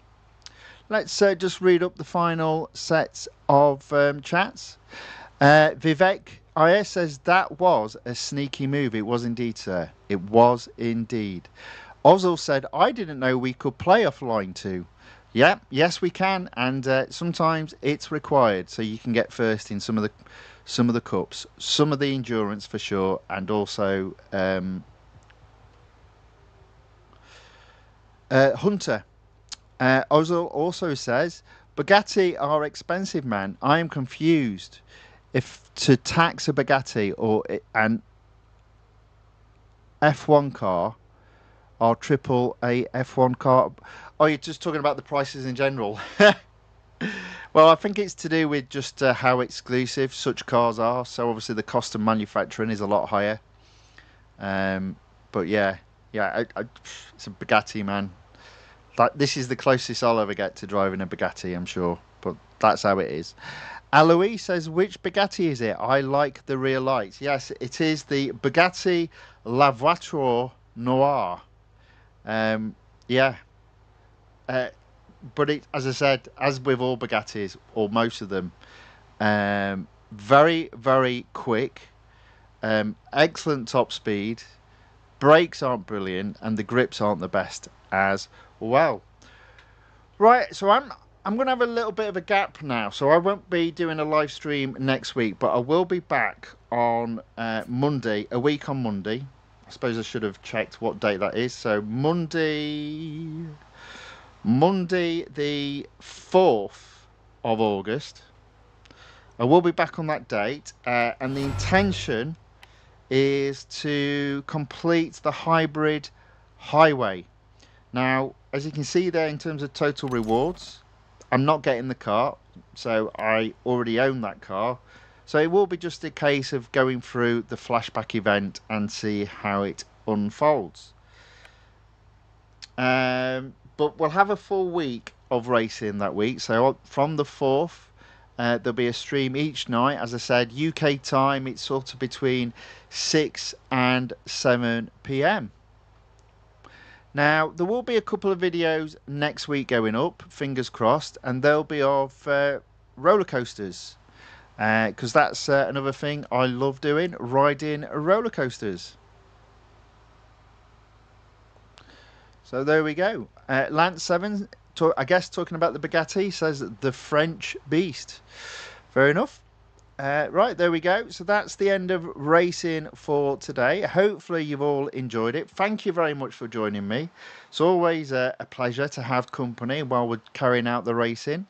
Let's just read up the final sets of chats. Vivek IS says, that was a sneaky move. It was indeed, sir. It was indeed. Ozil said, I didn't know we could play offline too. Yeah, yes we can, and sometimes it's required, so you can get first in some of the cups, some of the endurance for sure, and also Hunter. Ozil also says, Bugatti are expensive, man. I am confused if to tax a Bugatti or an F1 car or triple a F1 car. Oh, you're just talking about the prices in general. Well, I think it's to do with just how exclusive such cars are. So obviously the cost of manufacturing is a lot higher. But yeah, it's a Bugatti, man. This is the closest I'll ever get to driving a Bugatti, I'm sure. But that's how it is. Alois says, which Bugatti is it? I like the rear lights. Yes, it is the Bugatti La Voiture Noire. Yeah. But it, as I said, as with all Bugattis, or most of them, very, very quick, excellent top speed, brakes aren't brilliant, and the grips aren't the best as well. Right, so I'm going to have a little bit of a gap now, so I won't be doing a live stream next week, but I will be back on Monday, a week on Monday. I suppose I should have checked what date that is. So Monday the 4th of August. I will be back on that date, and the intention is to complete the hybrid highway. Now, as you can see there, in terms of total rewards, I'm not getting the car, so I already own that car. So it will be just a case of going through the flashback event and see how it unfolds. But we'll have a full week of racing that week. So from the 4th, there'll be a stream each night. As I said, UK time, it's sort of between 6 and 7 p.m. Now, there will be a couple of videos next week going up, fingers crossed, and they'll be of roller coasters. Because that's another thing I love doing, riding roller coasters. So there we go. Lance7, I guess talking about the Bugatti, says the French Beast. Fair enough. Right, there we go. So that's the end of racing for today. Hopefully you've all enjoyed it. Thank you very much for joining me. It's always a pleasure to have company while we're carrying out the racing.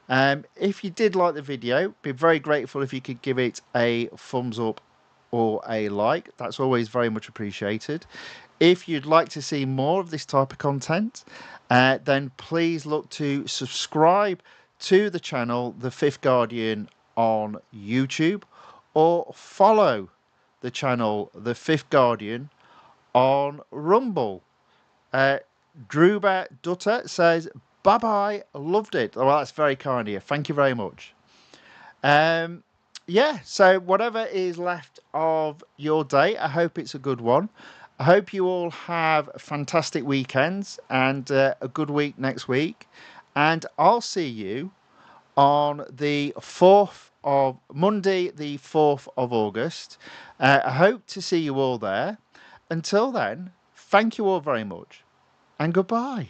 If you did like the video, be very grateful if you could give it a thumbs up or a like. That's always very much appreciated. If you'd like to see more of this type of content, then please look to subscribe to the channel, The Fifth Guardian, on YouTube, or follow the channel, The Fifth Guardian, on Rumble. Druba Dutter says, bye bye, loved it. Oh, well, that's very kind of you. Thank you very much. Yeah, so whatever is left of your day, I hope it's a good one. I hope you all have fantastic weekends and a good week next week. And I'll see you on the 4th of Monday, the 4th of August. I hope to see you all there. Until then, thank you all very much and goodbye.